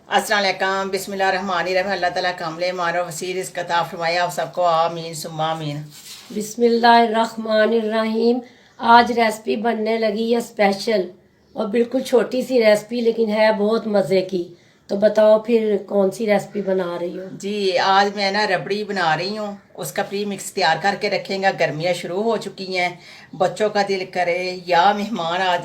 अस्सलाम वालेकुम बिस्मिल्लाहिर्रहमानिर्रहीम। अल्लाह ताला कामले मारो वसीर इसका ता फरमाया आप सबको आमीन सुम्मा आमीन। बिस्मिल्लाहिर्रहमानिर्रहीम। आज रेसिपी बनने लगी है स्पेशल और बिल्कुल छोटी सी रेसिपी लेकिन है बहुत मज़े की। तो बताओ फिर कौन सी रेसिपी बना रही हो? जी आज मैं ना रबड़ी बना रही हूँ। उसका प्री मिक्स तैयार करके रखेंगे। गर्मियाँ शुरू हो चुकी हैं, बच्चों का दिल करे या मेहमान आ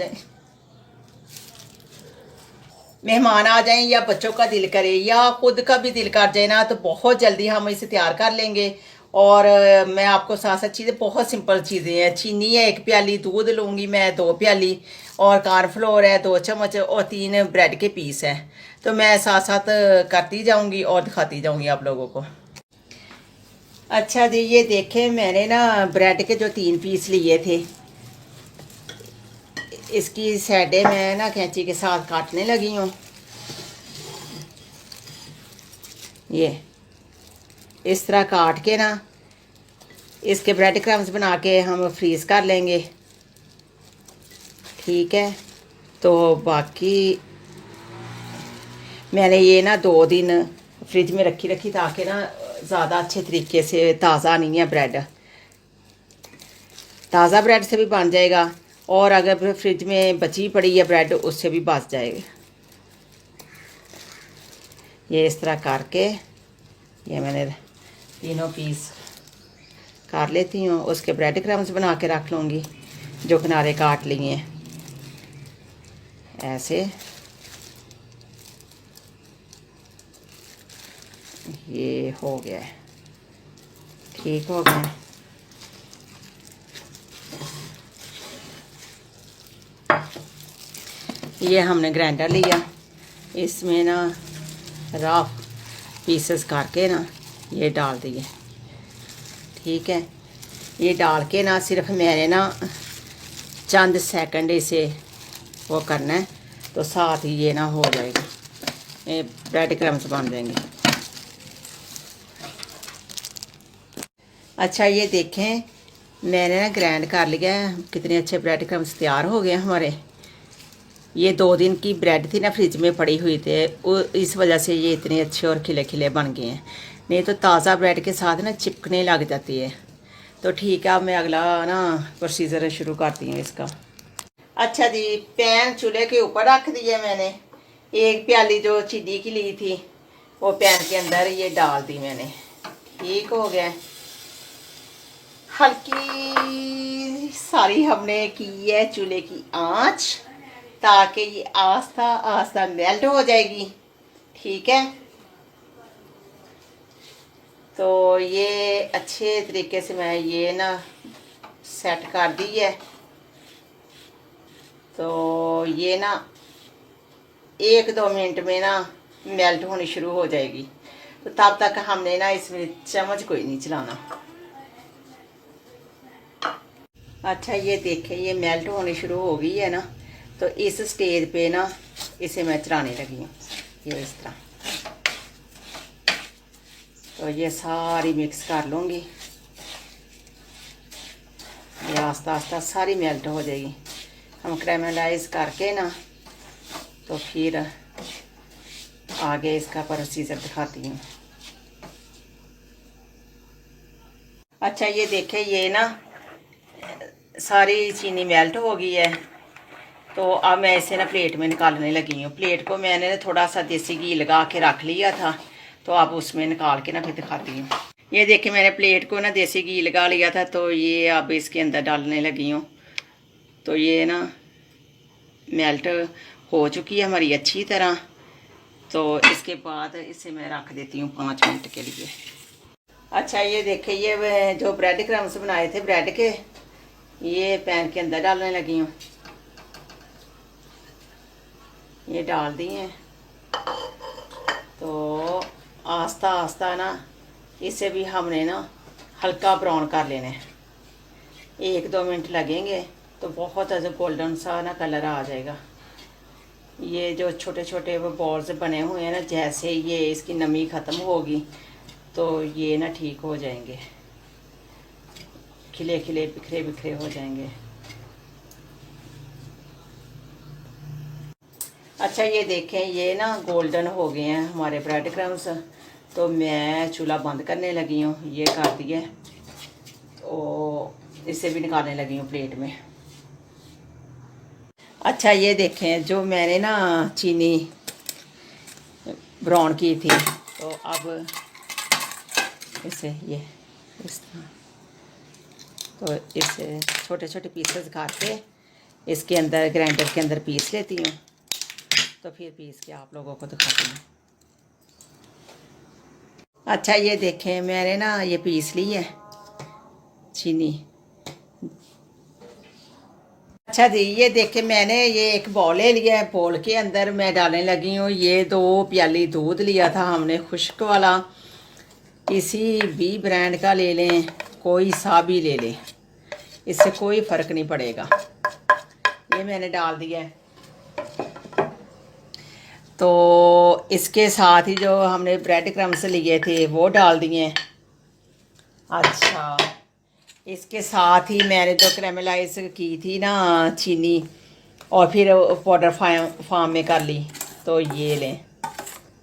जाएं या बच्चों का दिल करे या खुद का भी दिल कर जाए ना, तो बहुत जल्दी हम इसे तैयार कर लेंगे। और मैं आपको साथ साथ चीज़ें, बहुत सिंपल चीज़ें हैं। चीनी है 1 प्याली, दूध लूँगी मैं 2 प्याली, और कॉर्नफ्लोर है 2 चम्मच, और 3 ब्रेड के पीस हैं। तो मैं साथ साथ करती जाऊँगी और दिखाती जाऊँगी आप लोगों को। अच्छा जी, ये देखें मैंने ना ब्रेड के जो 3 पीस लिए थे, इसकी साइडें मैं ना कैंची के साथ काटने लगी हूँ। ये इस तरह काट के ना इसके ब्रेड क्रम्स बना के हम फ्रीज़ कर लेंगे। ठीक है, तो बाकी मैंने ये ना 2 दिन फ्रिज में रखी ताकि ना ज़्यादा अच्छे तरीके से ताज़ा नहीं है ब्रेड। ताज़ा ब्रेड से भी बन जाएगा, और अगर फ्रिज में बची पड़ी है ब्रेड उससे भी बच जाएगा। ये इस तरह करके ये मैंने 3 पीस कर लेती हूँ। उसके ब्रेड क्रम्स बना के रख लूँगी जो किनारे काट लिए हैं। ऐसे ये हो गया है, ठीक हो गया। ये हमने ग्राइंडर लिया, इसमें ना रफ पीसेस करके ना ये डाल दिए। ठीक है, ये डाल के ना सिर्फ मैंने ना चंद सेकंड इसे वो करना है, तो साथ ही ये ना हो जाएगा, ये ब्रेड क्रम्स बन जाएंगे। अच्छा ये देखें मैंने ना ग्राइंड कर लिया है, कितने अच्छे ब्रेड क्रम्स तैयार हो गए हमारे। ये 2 दिन की ब्रेड थी ना फ्रिज में पड़ी हुई थे, इस वजह से ये इतने अच्छे और खिले खिले बन गए हैं। नहीं तो ताज़ा ब्रेड के साथ ना चिपकने लग जाती है। तो ठीक है, अब मैं अगला ना प्रोसीजर शुरू करती हूँ इसका। अच्छा जी, पैन चूल्हे के ऊपर रख दिया मैंने। 1 प्याली जो चीनी की ली थी वो पैन के अंदर ये डाल दी मैंने। ठीक हो गया। हल्की सारी हमने की है चूल्हे की आंच, ताकि ये आस्ता आस्ता मेल्ट हो जाएगी। ठीक है, तो ये अच्छे तरीके से मैं ये ना सेट कर दी है। तो ये ना 1-2 मिनट में ना मेल्ट होनी शुरू हो जाएगी। तो तब तक हमने ना इसमें चम्मच कोई नहीं चलाना। अच्छा ये देखें ये मेल्ट होनी शुरू हो गई है ना, तो इस स्टेज पे ना इसे मैं चलाने लगी हूँ ये इस तरह। तो ये सारी मिक्स कर लूँगी, ये आस्ता आस्ता सारी मेल्ट हो जाएगी। हम कैरामलाइज करके ना तो फिर आगे इसका प्रोसीजर दिखाती हूँ। अच्छा ये देखें ये ना सारी चीनी मेल्ट हो गई है। तो अब मैं इसे ना प्लेट में निकालने लगी हूँ। प्लेट को मैंने थोड़ा सा देसी घी लगा के रख लिया था, तो अब उसमें निकाल के ना फिर दिखाती हूँ। ये देखिए मैंने प्लेट को ना देसी घी लगा लिया था, तो ये अब इसके अंदर डालने लगी हूँ। तो ये ना मेल्ट हो चुकी है हमारी अच्छी तरह। तो इसके बाद इसे मैं रख देती हूँ 5 मिनट के लिए। अच्छा ये देखिए ये जो ब्रेड क्रम्स बनाए थे ब्रेड के, ये पैन के अंदर डालने लगी हूँ। ये डाल दिए हैं। तो आस्ता आस्ता ना इसे भी हमने ना हल्का ब्राउन कर लेना है। 1-2 मिनट लगेंगे तो बहुत अच्छा गोल्डन सा ना कलर आ जाएगा। ये जो छोटे छोटे वो बॉल्स बने हुए हैं ना, जैसे ये इसकी नमी ख़त्म होगी तो ये ना ठीक हो जाएंगे, खिले खिले बिखरे बिखरे हो जाएंगे। अच्छा ये देखें, ये ना गोल्डन हो गए हैं हमारे ब्रेड क्रम्स। तो मैं चूल्हा बंद करने लगी हूँ, ये कर दिए। तो इसे भी निकालने लगी हूँ प्लेट में। अच्छा ये देखें, जो मैंने ना चीनी ब्राउन की थी, तो अब इसे ये इस तरह, तो इसे छोटे छोटे पीसेस करके इसके अंदर ग्राइंडर के अंदर पीस लेती हूँ। तो फिर पीस के आप लोगों को दिखाती हूँ। अच्छा ये देखें, मैंने ना ये पीस ली है चीनी। अच्छा जी ये देखें, मैंने ये एक बॉल ले लिया है। बॉल के अंदर मैं डालने लगी हूँ ये 2 प्याली दूध लिया था हमने खुश्क वाला। किसी भी ब्रांड का ले लें, कोई सा भी ले लें, इससे कोई फ़र्क नहीं पड़ेगा। ये मैंने डाल दिया है। तो इसके साथ ही जो हमने ब्रेड क्रम्स लिए थे वो डाल दिए। अच्छा इसके साथ ही मैंने जो कैरेमलाइज की थी ना चीनी, और फिर पाउडर फॉर्म में कर ली, तो ये लें,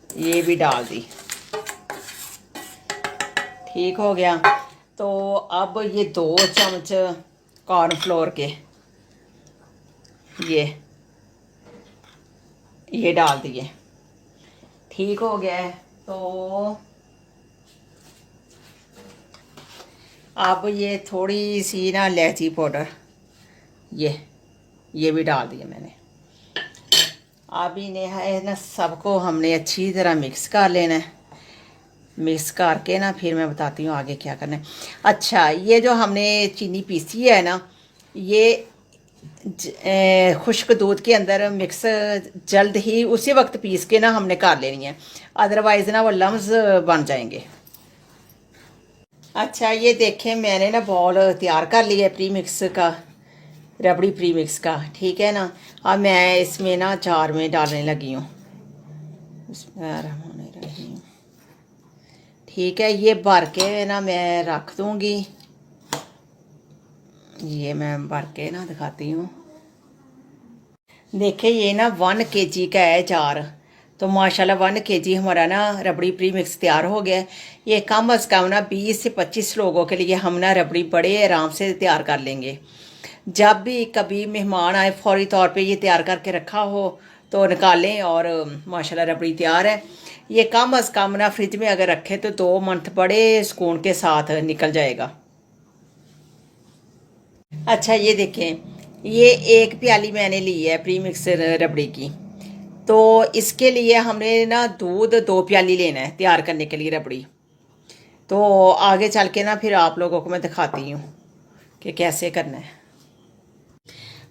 ये भी डाल दी। ठीक हो गया। तो अब ये 2 चम्मच कॉर्नफ्लोर के ये डाल दिए। ठीक हो गया है। तो अब ये थोड़ी सी ना इलायची पाउडर, ये भी डाल दिया मैंने। अब इन्हें है ना सबको हमने अच्छी तरह मिक्स कर लेना है। मिक्स करके ना फिर मैं बताती हूँ आगे क्या करना है। अच्छा ये जो हमने चीनी पीसी है ना, ये खुश्क दूध के अंदर मिक्स जल्द ही उसी वक्त पीस के ना हमने कर लेनी है, अदरवाइज़ ना वो लम्स बन जाएंगे। अच्छा ये देखें, मैंने ना बॉल तैयार कर लिया है प्री मिक्स का, रबड़ी प्री मिक्स का। ठीक है ना। अब मैं इसमें ना जार में डालने लगी हूँ। ठीक है, ये भर के ना मैं रख दूँगी। ये मैं भर के ना दिखाती हूँ। देखिए ये ना 1 kg का है जार। तो माशाल्लाह 1 kg हमारा ना रबड़ी प्री मिक्स तैयार हो गया है। ये कम अज़ कम ना 20 से 25 लोगों के लिए हम ना रबड़ी बड़े आराम से तैयार कर लेंगे। जब भी कभी मेहमान आए फौरी तौर पे ये तैयार करके रखा हो तो निकालें, और माशाल्लाह रबड़ी तैयार है। ये कम अज़ कम ना फ्रिज में अगर रखें तो 2 मंथ बड़े सुकून के साथ निकल जाएगा। अच्छा ये देखें, ये 1 प्याली मैंने ली है प्री मिक्स रबड़ी की। तो इसके लिए हमने ना दूध 2 प्याली लेना है तैयार करने के लिए रबड़ी। तो आगे चल के ना फिर आप लोगों को मैं दिखाती हूँ कि कैसे करना है।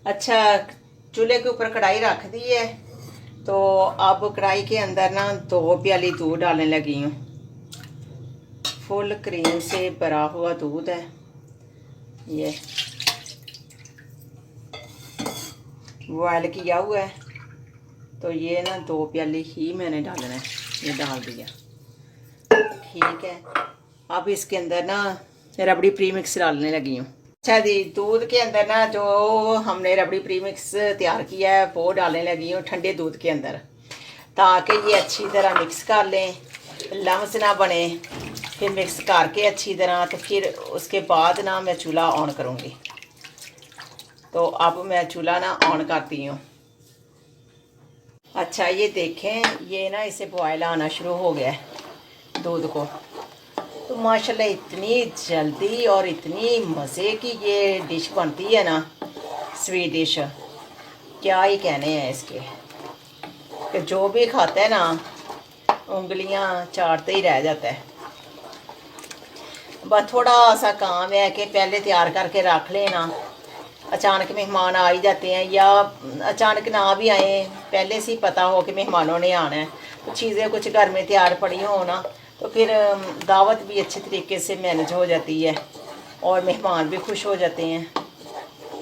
अच्छा चूल्हे के ऊपर कढ़ाई रख दी है। तो अब कढ़ाई के अंदर ना 2 प्याली दूध डालने लगी हूँ। फुल क्रीम से भरा हुआ दूध है ये, बॉयल किया हुआ है। तो ये ना 2 प्याली ही मैंने डालना है, ये डाल दिया। ठीक है, अब इसके अंदर ना रबड़ी प्री मिक्स डालने लगी हूँ। अच्छा जी, दूध के अंदर ना जो हमने रबड़ी प्री मिक्स तैयार किया है वो डालने लगी हूँ ठंडे दूध के अंदर, ताकि ये अच्छी तरह मिक्स कर लें, लम्स ना बने। फिर मिक्स करके अच्छी तरह, तो फिर उसके बाद ना मैं चूल्हा ऑन करूँगी। तो अब मैं चूल्हा ना ऑन करती हूँ। अच्छा ये देखें, ये ना इसे बॉयल आना शुरू हो गया है दूध को। तो माशाल्लाह इतनी जल्दी और इतनी मज़े की ये डिश बनती है ना, स्वीट डिश, क्या ही कहने हैं इसके, कि जो भी खाता है ना उंगलियां चाटते ही रह जाता है। बस थोड़ा सा काम है कि पहले तैयार करके रख लेना, अचानक मेहमान आ ही जाते हैं, या अचानक ना भी आए, पहले से ही पता हो कि मेहमानों ने आना है, तो चीज़ें कुछ घर में तैयार पड़ी हो ना, तो फिर दावत भी अच्छे तरीके से मैनेज हो जाती है, और मेहमान भी खुश हो जाते हैं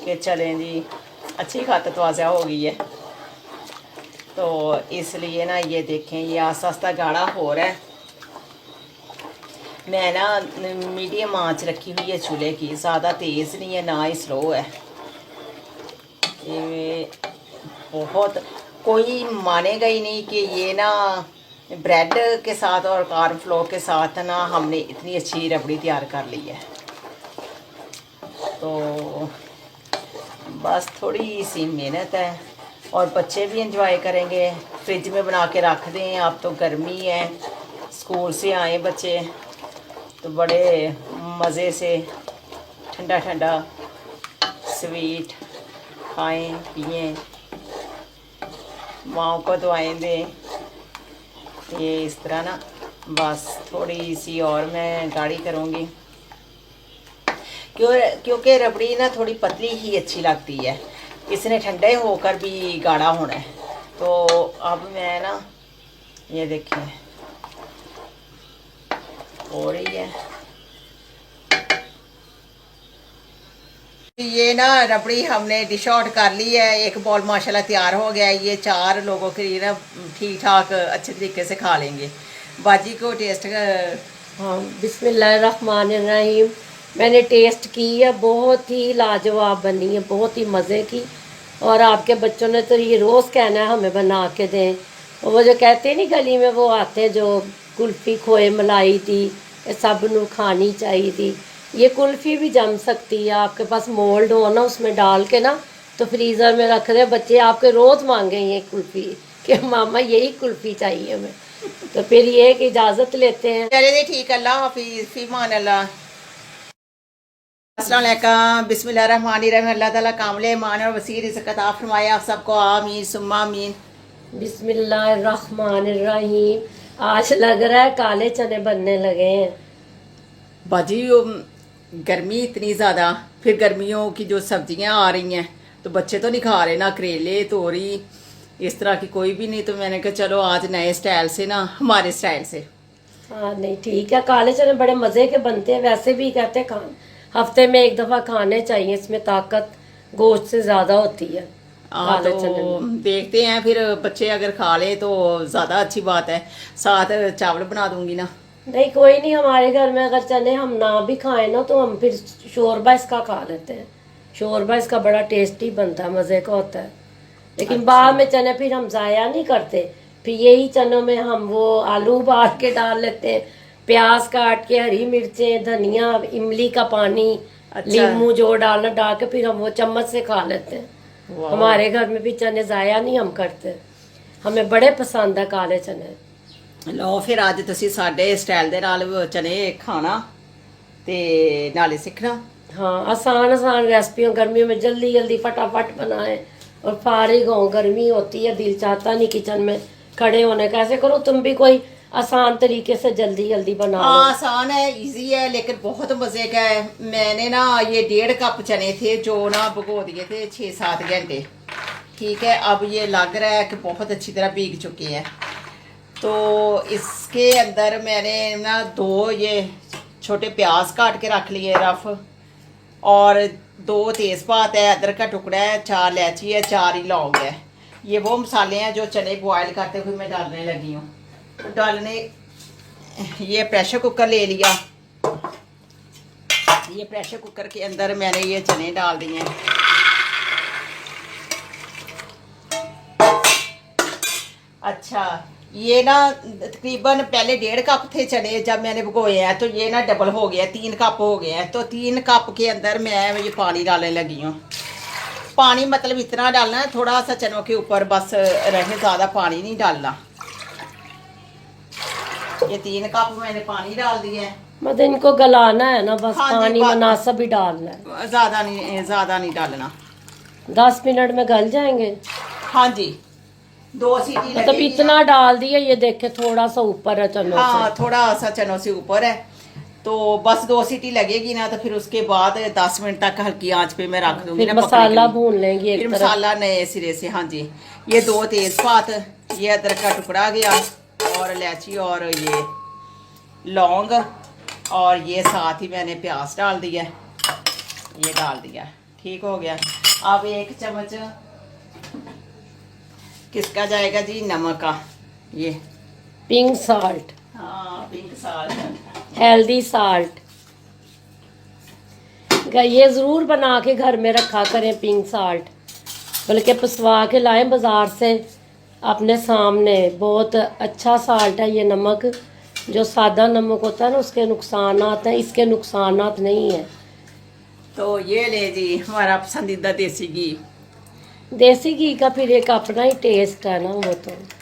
कि चलें जी अच्छी खातिर वाज़ा हो गई है। तो इसलिए ना ये देखें, ये आस्ता आस्ता गाढ़ा हो रहा है। मैं ना मीडियम आंच रखी हुई है चूल्हे की, ज़्यादा तेज़ नहीं है ना ही स्लो है। ये बहुत कोई मानेगा ही नहीं कि ये ना ब्रेड के साथ और कॉर्नफ्लोर के साथ ना हमने इतनी अच्छी रबड़ी तैयार कर ली है। तो बस थोड़ी सी मेहनत है और बच्चे भी एंजॉय करेंगे। फ्रिज में बना के रख दें, अब तो गर्मी है, स्कूल से आए बच्चे तो बड़े मज़े से ठंडा ठंडा स्वीट खाएं पिएं, माँ को दुआएं दें। ये इस तरह ना बस थोड़ी सी और मैं गाढ़ी करूँगी क्योंकि रबड़ी ना थोड़ी पतली ही अच्छी लगती है, इसने ठंडे होकर भी गाढ़ा होना है। तो अब मैं ना ये देखिए हो रही है ये ना रबड़ी हमने डिश आउट कर ली है। एक बॉल माशाल्लाह तैयार हो गया है। ये 4 लोगों के लिए ना ठीक ठाक अच्छे तरीके से खा लेंगे। बाजी को टेस्ट हाँ, बिस्मिल्लाहिर्रहमानिर्रहीम। मैंने टेस्ट की है, बहुत ही लाजवाब बनी है, बहुत ही मज़े की। और आपके बच्चों ने तो ये रोज़ कहना है हमें बना के दें। और वो जो कहते नहीं गली में वो आते हैं जो कुल्फ़ी खोए मलाई थी, ये सब नू खानी चाहिए थी। ये कुल्फ़ी भी जम सकती है, आपके पास मोल्ड हो ना उसमें डाल के ना तो फ्रीज़र में रख दे। बच्चे आपके रोज़ मांगे ये कुल्फ़ी कि मामा यही कुल्फ़ी चाहिए हमें। तो फिर ये कि इजाज़त लेते हैं। चले ठीक, अल्लाह हाफिज़, फी मान अल्लाह। अस्सलाम वालेकुम, बिस्मिल्लाहिर्रहमानिर्रहीम। अल्लाह ताला कामिल ईमान और वसीर रिज़्क़ अता फरमाए आप सबको, आमीन सुम्मा आमीन। बिस्मिल्लाहिर्रहमानिर्रहीम। आज लग रहा है काले चने बनने लगे हैं। बाजी गर्मी इतनी ज़्यादा, फिर गर्मियों की जो सब्जियां आ रही हैं तो बच्चे तो नहीं खा रहे, ना करेले तोरी इस तरह की कोई भी नहीं। तो मैंने कहा चलो आज नए स्टाइल से ना, हमारे स्टाइल से। हाँ नहीं ठीक है, काले चने बड़े मज़े के बनते हैं। वैसे भी कहते हैं हफ्ते में एक दफ़ा खाने चाहिए, इसमें ताकत गोश्त से ज़्यादा होती है। हाँ काले तो चने में देखते हैं, फिर बच्चे अगर खा ले तो ज़्यादा अच्छी बात है। साथ चावल बना दूंगी ना। नहीं कोई नहीं, हमारे घर में अगर चने हम ना भी खाएं ना तो हम फिर शोरबा इसका खा लेते हैं। शोरबा इसका बड़ा टेस्टी बनता है, मज़े का होता है। लेकिन अच्छा। बाद में चने फिर हम ज़ाया नहीं करते, फिर यही चनों में हम वो आलू उबाल के डाल लेते हैं, प्याज काट के, हरी मिर्चें, धनिया, इमली का पानी, अच्छा। नींबू जो डालना डाल के फिर हम वो चम्मच से खा लेते हैं। वाह। हमारे घर में भी चने ज़ाया नहीं हम करते, हमें बड़े पसंद है काले चने। ਲਓ ਫਿਰ ਅੱਜ ਤੁਸੀਂ ਸਾਡੇ ਸਟਾਈਲ ਦੇ ਨਾਲ ਚਨੇ ਖਾਣਾ ਤੇ ਨਾਲੇ सीखना। हाँ आसान आसान रेसिपियों, गर्मियों में जल्दी जल्दी फटाफट बनाएं और फारिग हो। गर्मी होती है, दिल चाहता नहीं किचन में खड़े होने का। ऐसे करो तुम भी कोई आसान तरीके से जल्दी जल्दी बना लो। आसान है, इजी है, लेकिन बहुत मज़े का है। मैंने ना ये 1.5 कप चने थे जो ना भिगो दिए थे 6-7 घंटे। ठीक है, अब ये लग रहा है कि बहुत अच्छी तरह भीग चुके हैं। तो इसके अंदर मैंने ना 2 ये छोटे प्याज काट के रख लिए रफ, और 2 तेज़पात है, अदरक का टुकड़ा है, 4 इलायची है, 4 ही लौंग है। ये वो मसाले हैं जो चने बॉयल करते हुए मैं डालने लगी हूँ। डालने ये प्रेशर कुकर ले लिया। ये प्रेशर कुकर के अंदर मैंने ये चने डाल दिए हैं। अच्छा, ये ना तकरीबन पहले 1.5 कप थे चने जब मैंने भिगोए हैं, तो ये ना डबल हो गया, 3 कप हो गए हैं। तो 3 कप के अंदर मैं ये पानी डालने लगी हूँ। पानी मतलब इतना डालना है थोड़ा सा चनों के ऊपर बस रहे, ज़्यादा पानी नहीं डालना। ये 3 कप मैंने पानी डाल दिया है। मतलब इनको गलाना है ना बस। हाँ जी, पानी मुनासिब ही डालना है, ज़्यादा नहीं डालना। 10 मिनट में गल जाएंगे। हाँ जी, 2 सीटी मतलब लगेगी। इतना डाल दिया, ये देखे थोड़ा सा ऊपर है चनों हाँ, से। थोड़ा सा चनों से ऊपर है। तो बस 2 सीटी लगेगी ना, तो फिर उसके बाद 10 मिनट तक हल्की आंच पे मैं रख दूंगी फिर ना। मसाला भून लेंगे एक फिर तरफ। मसाला नए सिरे से। हाँ जी, ये 2 तेज़पात, ये अदरक का टुकड़ा गया, और इलायची और ये लौंग, और ये साथ ही मैंने प्याज डाल दिया, ये डाल दिया। ठीक हो गया। अब 1 चम्मच किसका जाएगा जी, नमक का। ये पिंक साल्ट, हाँ पिंक साल्ट, हेल्दी साल्ट। ये ज़रूर बना के घर में रखा करें पिंक साल्ट, बल्कि पिसवा के लाएं बाज़ार से। अपने सामने बहुत अच्छा साल्ट है ये नमक। जो सादा नमक होता है ना उसके नुकसानात हैं, इसके नुकसानात नहीं है। तो ये ले जी हमारा पसंदीदा देसी घी। देसी घी का फिर एक अपना ही टेस्ट है ना वो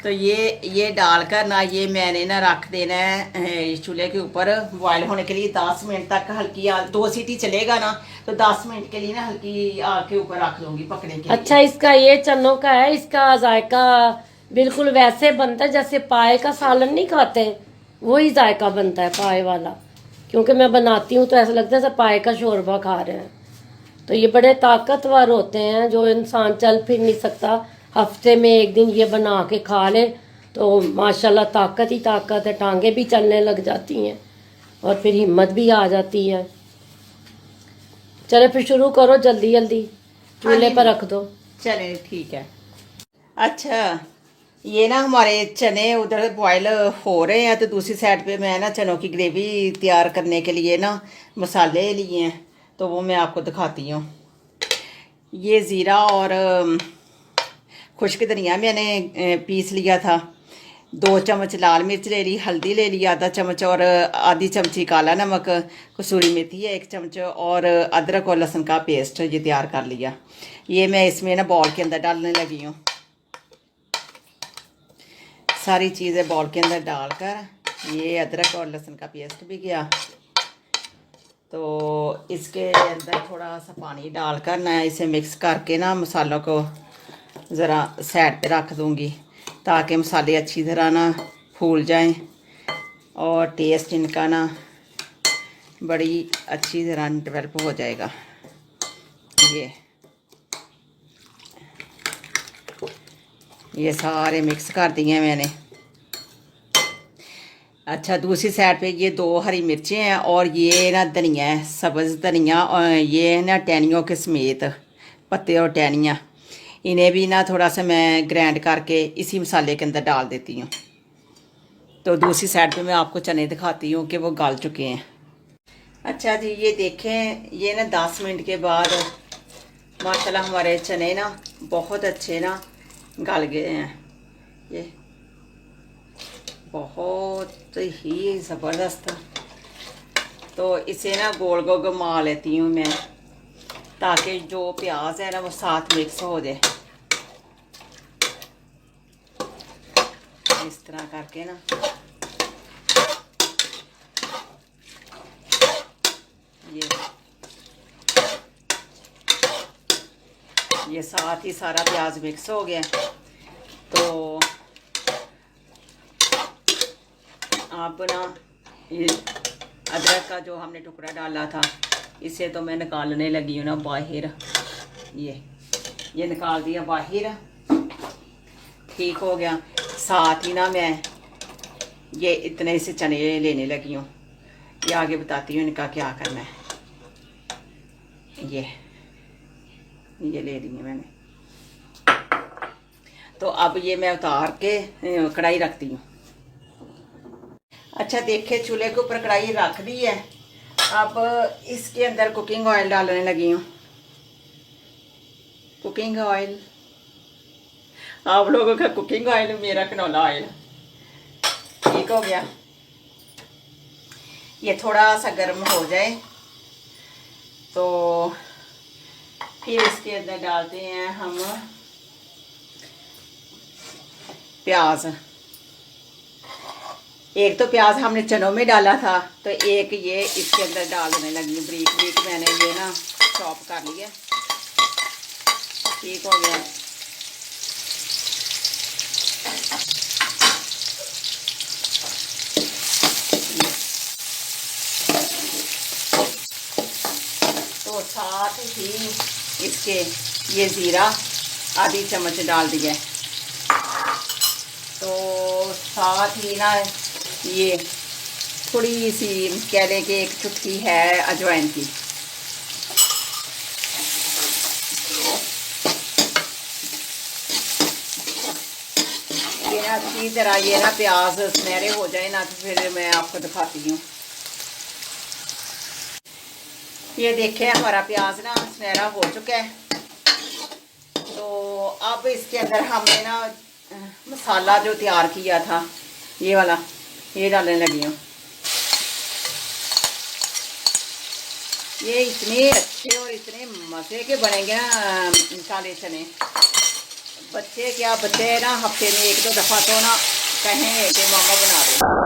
तो ये डालकर ना ये मैंने ना रख देना है चूल्हे के ऊपर बॉयल होने के लिए 10 मिनट तक। हल्की आग, 2 सीटी चलेगा ना तो 10 मिनट के लिए ना हल्की आग के ऊपर रख दूंगी पकने के अच्छा लिए। इसका ये चनों का है, इसका जायका बिल्कुल वैसे बनता है जैसे पाए का सालन नहीं खाते, वही जायका बनता है पाए वाला। क्योंकि मैं बनाती हूँ तो ऐसा लगता है जैसे पाए का शोरबा खा रहे हैं। तो ये बड़े ताकतवर होते हैं, जो इंसान चल फिर नहीं सकता हफ्ते में एक दिन ये बना के खा ले तो माशाल्लाह ताकत ही ताकत है, टांगे भी चलने लग जाती हैं और फिर हिम्मत भी आ जाती है। चलो फिर शुरू करो जल्दी जल्दी, चूल्हे पर रख दो। चले ठीक है। अच्छा ये ना हमारे चने उधर बॉयल हो रहे हैं, तो दूसरी साइड पे मैं ना चनों की ग्रेवी तैयार करने के लिए ना मसाले लिए हैं, तो वो मैं आपको दिखाती हूँ। ये ज़ीरा और खुश्क धनिया मैंने पीस लिया था। 2 चम्मच लाल मिर्च ले ली, हल्दी ले ली आधा चम्मच, और आधी चमची काला नमक, कसूरी मेथी है 1 चम्मच, और अदरक और लहसुन का पेस्ट ये तैयार कर लिया। ये मैं इसमें ना बॉल के अंदर डालने लगी हूँ। सारी चीज़ें बॉल के अंदर डालकर ये अदरक और लहसुन का पेस्ट भी गया, तो इसके अंदर थोड़ा सा पानी डालकर ना इसे मिक्स करके ना मसालों को ज़रा साइड पे रख दूँगी, ताकि मसाले अच्छी तरह ना फूल जाएं और टेस्ट इनका ना बड़ी अच्छी तरह डेवलप हो जाएगा। ये सारे मिक्स कर दिए मैंने। अच्छा दूसरी साइड पे ये 2 हरी मिर्चें हैं, और ये ना धनिया है, सब्ज़ धनिया, और ये ना टहनियों के समेत पत्ते और टहनियाँ, इन्हें भी ना थोड़ा सा मैं ग्राइंड करके इसी मसाले के अंदर डाल देती हूँ। तो दूसरी साइड पे मैं आपको चने दिखाती हूँ कि वो गल चुके हैं। अच्छा जी ये देखें, ये ना 10 मिनट के बाद माशाल्लाह हमारे चने ना बहुत अच्छे ना गल गए हैं। ये बहुत ही ज़बरदस्त। तो इसे ना गोल गोल घुमा लेती हूँ मैं, ताकि जो प्याज है ना वो साथ मिक्स हो जाए। इस तरह करके ना ये साथ ही सारा प्याज मिक्स हो गया। तो आप ना ये अदरक का जो हमने टुकड़ा डाला था इसे तो मैं निकालने लगी हूँ ना बाहर। ये निकाल दिया बाहर, ठीक हो गया। साथ ही ना मैं ये इतने से चने लेने लगी हूँ, ये आगे बताती हूँ इनका क्या करना है। ये ले ली है मैंने। तो अब ये मैं उतार के कढ़ाई रखती हूँ। अच्छा देखिए चूल्हे के ऊपर कढ़ाई रख दी है। अब इसके अंदर कुकिंग ऑयल डालने लगी हूँ। कुकिंग ऑयल, आप लोगों का कुकिंग ऑयल, मेरा कनोला ऑयल। ठीक हो गया। ये थोड़ा सा गर्म हो जाए तो फिर इसके अंदर डालते हैं हम प्याज। एक तो प्याज हमने चनों में डाला था, तो एक ये इसके अंदर डालने लगी ब्रीक ब्रीक मैंने ये ना चॉप कर लिया। ठीक हो गया। तो साथ ही इसके ये ज़ीरा आधी चम्मच डाल दिया। तो साथ ही ना ये थोड़ी सी कह लें कि 1 चुटकी है अजवाइन की। ये ना अच्छी तरह ये ना प्याज सुनहरे हो जाए ना, तो फिर मैं आपको दिखाती हूँ। ये देखें हमारा प्याज ना सुनहरा हो चुका है। तो अब इसके अंदर हमने ना मसाला जो तैयार किया था ये वाला, ये डालने लगी हूँ। ये इतने अच्छे और इतने मज़े के बनेंगे ना काले चने। बच्चे क्या, बच्चे ना हफ्ते में 1-2 दफ़ा तो ना कहें कि मामा बना दो।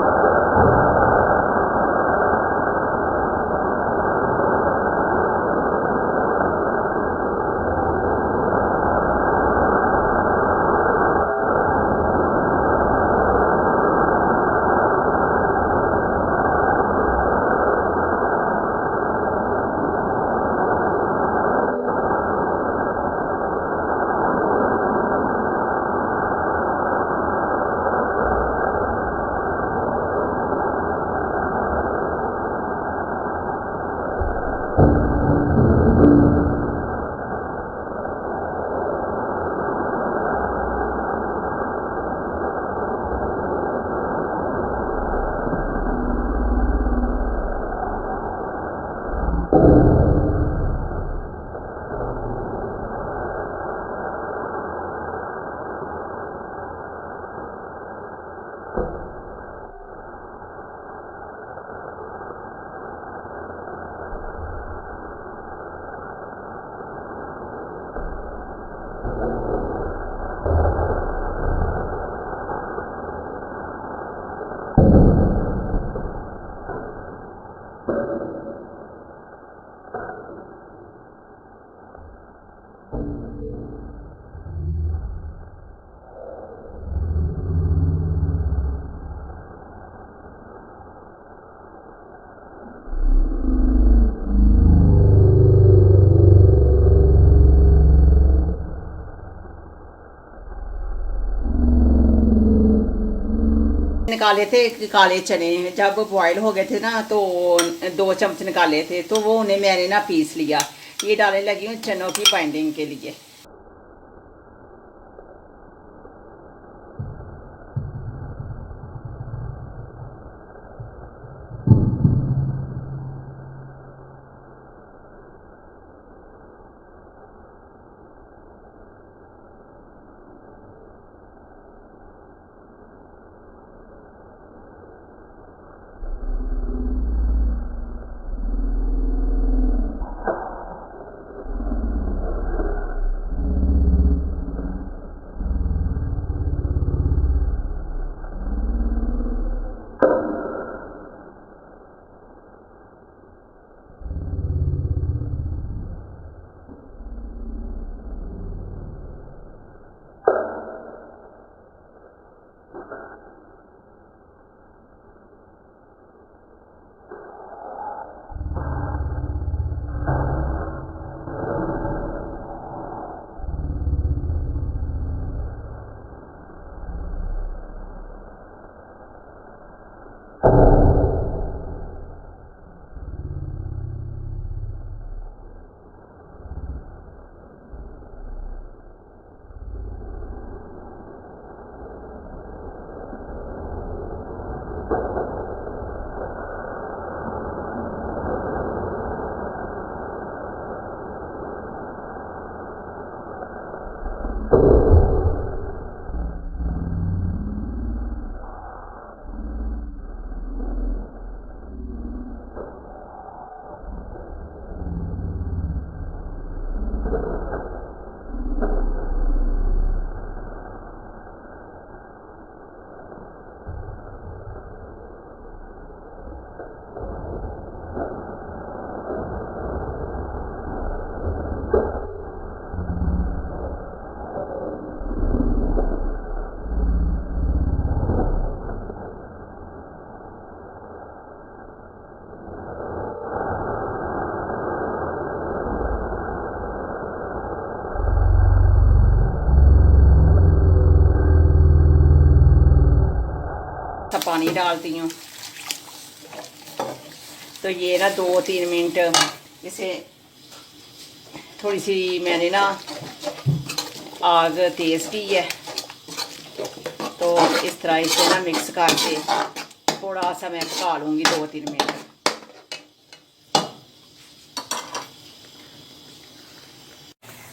निकाले थे काले चने, जब बॉयल हो गए थे ना तो 2 चम्मच निकाले थे, तो वो उन्हें मैंने ना पीस लिया। ये डालने लगी हूँ चनों की बाइंडिंग के लिए। पानी डालती हूँ। तो ये ना 2-3 मिनट इसे थोड़ी सी मैंने ना आग तेज़ की है, तो इस तरह इसे ना मिक्स करके थोड़ा सा मैं पका लूँगी 2-3 मिनट।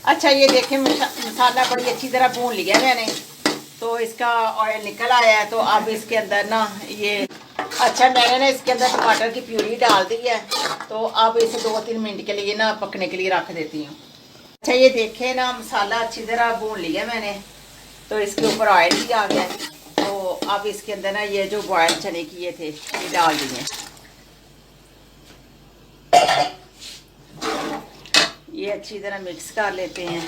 अच्छा ये देखें मसाला बड़ी अच्छी तरह भून लिया मैंने। तो इसका ऑयल निकल आया है। तो अब इसके अंदर ना ये अच्छा मैंने ना इसके अंदर टमाटर की प्यूरी डाल दी है। तो अब इसे 2-3 मिनट के लिए ना पकने के लिए रख देती हूँ। अच्छा ये देखे ना मसाला अच्छी तरह भून लिया मैंने। तो इसके ऊपर ऑयल भी आ गया है। तो अब इसके अंदर ना ये जो बॉयल चने किए थे ये डाल दिए। ये अच्छी तरह मिक्स कर लेते हैं।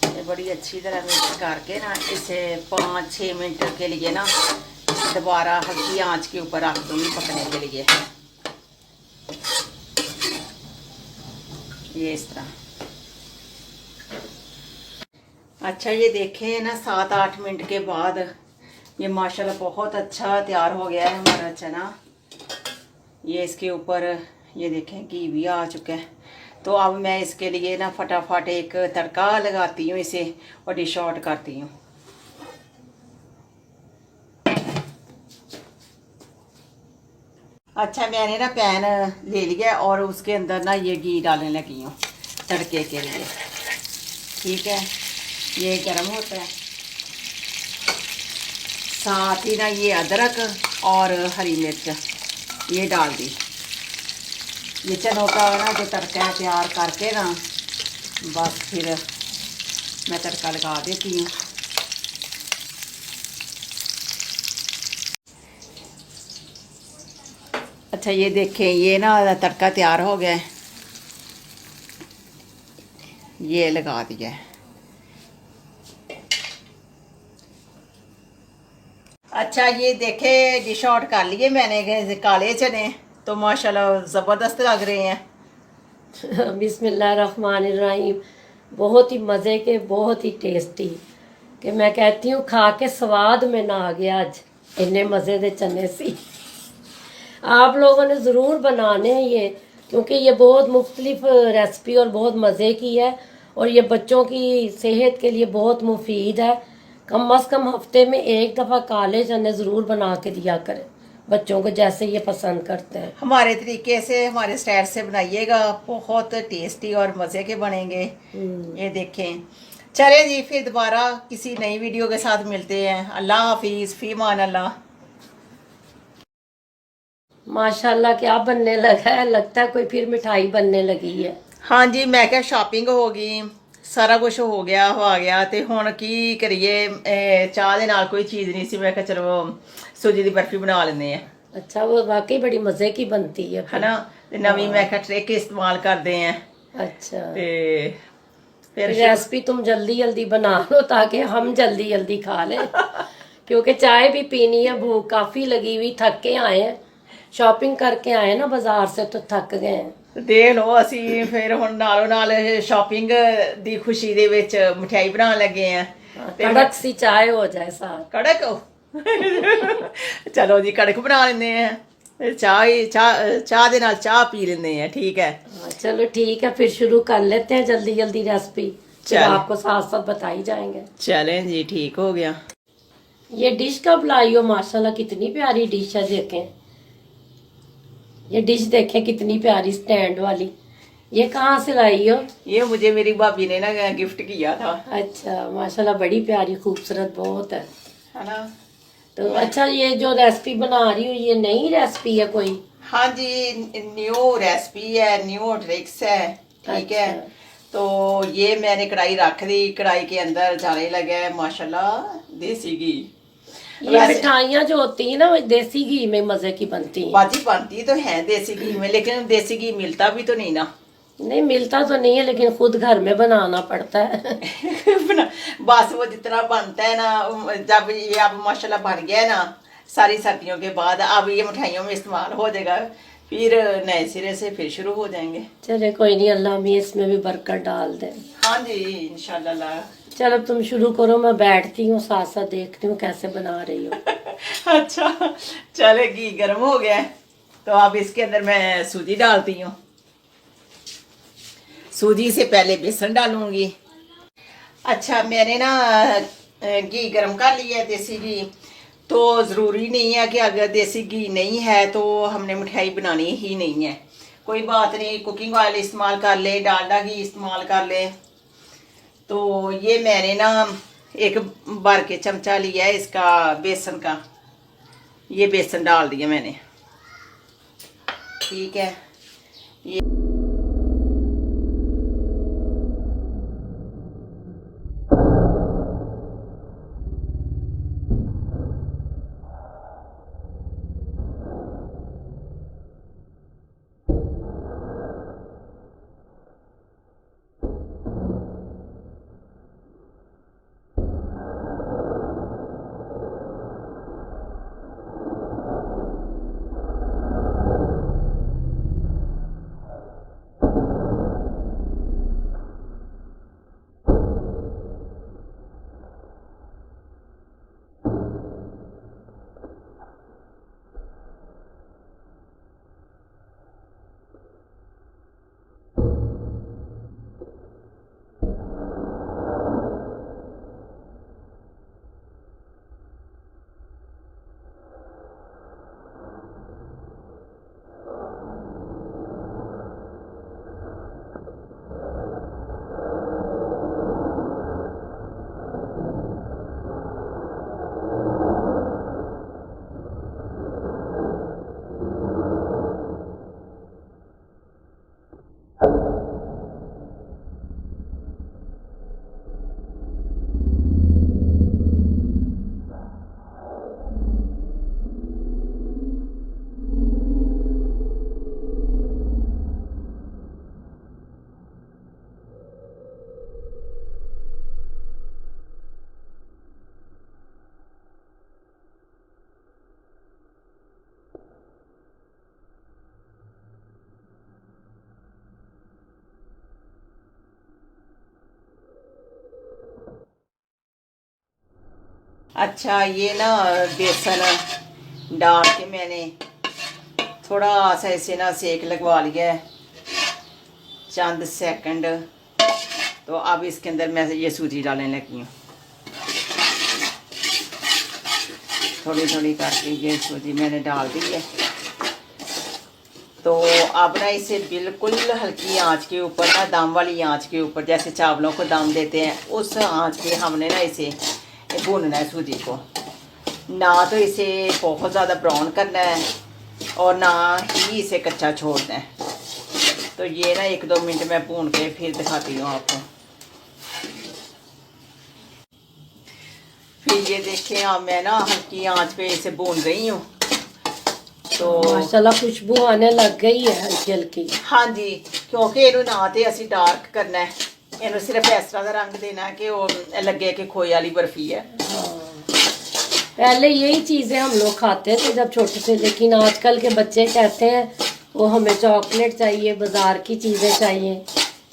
ये बड़ी अच्छी तरह मिक्स करके ना इसे 5-6 मिनट के लिए ना दोबारा हल्की आंच के ऊपर रख दूंगी पकने के लिए। ये इस तरह। अच्छा ये देखें ना 7-8 मिनट के बाद ये माशाल्लाह बहुत अच्छा तैयार हो गया है हमारा चना। ये इसके ऊपर ये देखें घी भी आ चुका है। तो अब मैं इसके लिए ना फटाफट एक तड़का लगाती हूँ इसे और डिश आउट करती हूँ। अच्छा मैंने ना पैन ले लिया और उसके अंदर ना ये घी डालने लगी हूँ तड़के के लिए। ठीक है ये गरम होता है। साथ ही ना ये अदरक और हरी मिर्च ये डाल दी। ये चनों का ना जो तड़का है तैयार करके ना बस फिर मैं तड़का लगा देती हूँ। अच्छा ये देखें ये ना तड़का तैयार हो गया है। ये लगा दिया है। अच्छा ये देखे डिश आउट कर लिए मैंने काले चने। तो माशाल्लाह ज़बरदस्त लग रहे हैं। बिस्मिल्लाहिर्रहमानिर्रहीम। बहुत ही मज़े के, बहुत ही टेस्टी कि मैं कहती हूँ खा के स्वाद में ना आ गया आज। इन्ने मज़े दे चने सी। आप लोगों ने ज़रूर बनाने हैं ये, क्योंकि ये बहुत मुख्तलिफ रेसिपी और बहुत मज़े की है और ये बच्चों की सेहत के लिए बहुत मुफीद है। कम अज़ कम हफ्ते में एक दफ़ा काले चने ज़रूर बना के दिया करें बच्चों को, जैसे ये पसंद करते हैं। हमारे तरीके से हमारे स्टाइल से बनाइएगा, बहुत टेस्टी और मज़े के बनेंगे। ये देखें। चले जी फिर दोबारा किसी नई वीडियो के साथ मिलते हैं। अल्लाह हाफिज़, फी मान अल्लाह। माशाल्लाह क्या बनने लगा है, लगता है कोई फिर मिठाई बनने लगी है। हाँ जी मैं क्या शॉपिंग होगी, सारा कुछ हो गया आ गया। तो हुण की करिए चाह दे नाल कोई चीज़ नहीं सी। मैं क्या चलो सूजी की बर्फी बना लेंदे हैं। अच्छा वो वाकई बड़ी मज़े की बनती है है ना। ते नवी मैं क्या ट्रिक इस्तेमाल करते हैं। अच्छा ते फिर रेसिपी तुम जल्दी जल्दी बना लो ताकि हम जल्दी जल्दी खा लें। क्योंकि चाय भी पीनी है, भूख काफ़ी लगी हुई, थक के आए हैं, शॉपिंग करके आए ना बाजार से तो थक गए हैं। ਦੇਖ ਲਓ ਅਸੀਂ ਫਿਰ ਹੁਣ ਨਾਲੋਂ ਨਾਲ ਸ਼ਾਪਿੰਗ ਦੀ ਖੁਸ਼ੀ ਦੇ ਵਿੱਚ ਮਠਿਆਈ ਬਣਾਉਣ ਲੱਗੇ ਆ। कड़क सी चाय हो जाए साथ। ਕੜਕ ਚਲੋ ਜੀ ਕੜਕ ਬਣਾ ਲੈਂਦੇ ਆ। ਚਾਹ ਦੇ ਨਾਲ ਚਾਹ ਪੀ ਲੈਂਦੇ ਆ। ठीक है चलो ठीक है फिर शुरू कर लेते हैं जल्दी जल्दी रेसिपी, फिर चल। आपको साथ साथ बताई जाएंगे। चलें जी ठीक हो गया। ये डिश कब लाई हो? माशाल्लाह कितनी प्यारी डिश है, देखें ये डिश देखें कितनी प्यारी स्टैंड वाली। ये कहाँ से लाई हो? ये मुझे मेरी भाभी ने ना गिफ्ट किया था। अच्छा माशाल्लाह बड़ी प्यारी खूबसूरत बहुत है ना। तो अच्छा ये जो रेसिपी बना रही हो ये नई रेसिपी है कोई? हाँ जी न्यू रेसिपी है, न्यू ट्रिक्स है। ठीक है तो ये मैंने कढ़ाई रख दी, कढ़ाई के अंदर जाने लगा है माशाल्लाह देसी घी। ये मिठाइयाँ जो होती है ना वो देसी घी में मजे की बनती हैं। बाजी बनती तो है देसी घी में, लेकिन देसी घी मिलता भी तो नहीं ना। नहीं मिलता तो नहीं है लेकिन खुद घर में बनाना पड़ता है। बस वो जितना बनता है ना, जब ये अब माशाल्लाह बन गया है ना सारी सर्दियों के बाद, अब ये मिठाइयों में इस्तेमाल हो जाएगा, फिर नए सिरे से फिर शुरू हो जाएंगे। चले कोई नहीं, अल्लाह भी इसमें भी बरकत डाल दे। हाँ जी इंशाल्लाह। चलो तुम शुरू करो, मैं बैठती हूँ साथ साथ देखती हूँ कैसे बना रही हो। अच्छा चले घी गर्म हो गया तो अब इसके अंदर मैं सूजी डालती हूँ। सूजी से पहले बेसन डालूंगी। अच्छा मैंने ना घी गर्म कर लिया है देसी घी। तो ज़रूरी नहीं है कि अगर देसी घी नहीं है तो हमने मिठाई बनानी ही नहीं है। कोई बात नहीं, कुकिंग ऑयल इस्तेमाल कर ले, डालडा घी इस्तेमाल कर ले। तो ये मैंने ना एक भर के चमचा लिया है इसका बेसन का, ये बेसन डाल दिया मैंने, ठीक है। ये अच्छा, ये ना बेसन डाल के मैंने थोड़ा सा इसे ना सेक लगवा लिया है, चंद सेकंड। तो अब इसके अंदर मैं ये सूजी डालने लगी हूँ, थोड़ी थोड़ी करके ये सूजी मैंने डाल दी है। तो अब ना इसे बिल्कुल हल्की आंच के ऊपर ना, दम वाली आंच के ऊपर, जैसे चावलों को दम देते हैं उस आंच पे हमने ना इसे भूनना है सूजी को। ना तो इसे बहुत ज़्यादा ब्राउन करना है और ना ही इसे कच्चा छोड़ना है। तो ये ना 1-2 मिनट मैं भून के फिर दिखाती हूँ आपको। फिर ये देखें, अब मैं ना हल्की आंच पे इसे भून रही हूँ। तो माशाल्लाह खुशबू आने लग गई है हल्की हल्की। हाँ जी, क्योंकि इनू ना तो असी डार्क करना है, इनू सिर्फ इस तरह का रंग देना है कि वो लगे कि खोए वाली बर्फी है। पहले यही चीजें हम लोग खाते थे जब छोटे थे, लेकिन आजकल के बच्चे कहते हैं वो हमें चॉकलेट चाहिए, बाजार की चीजें चाहिए।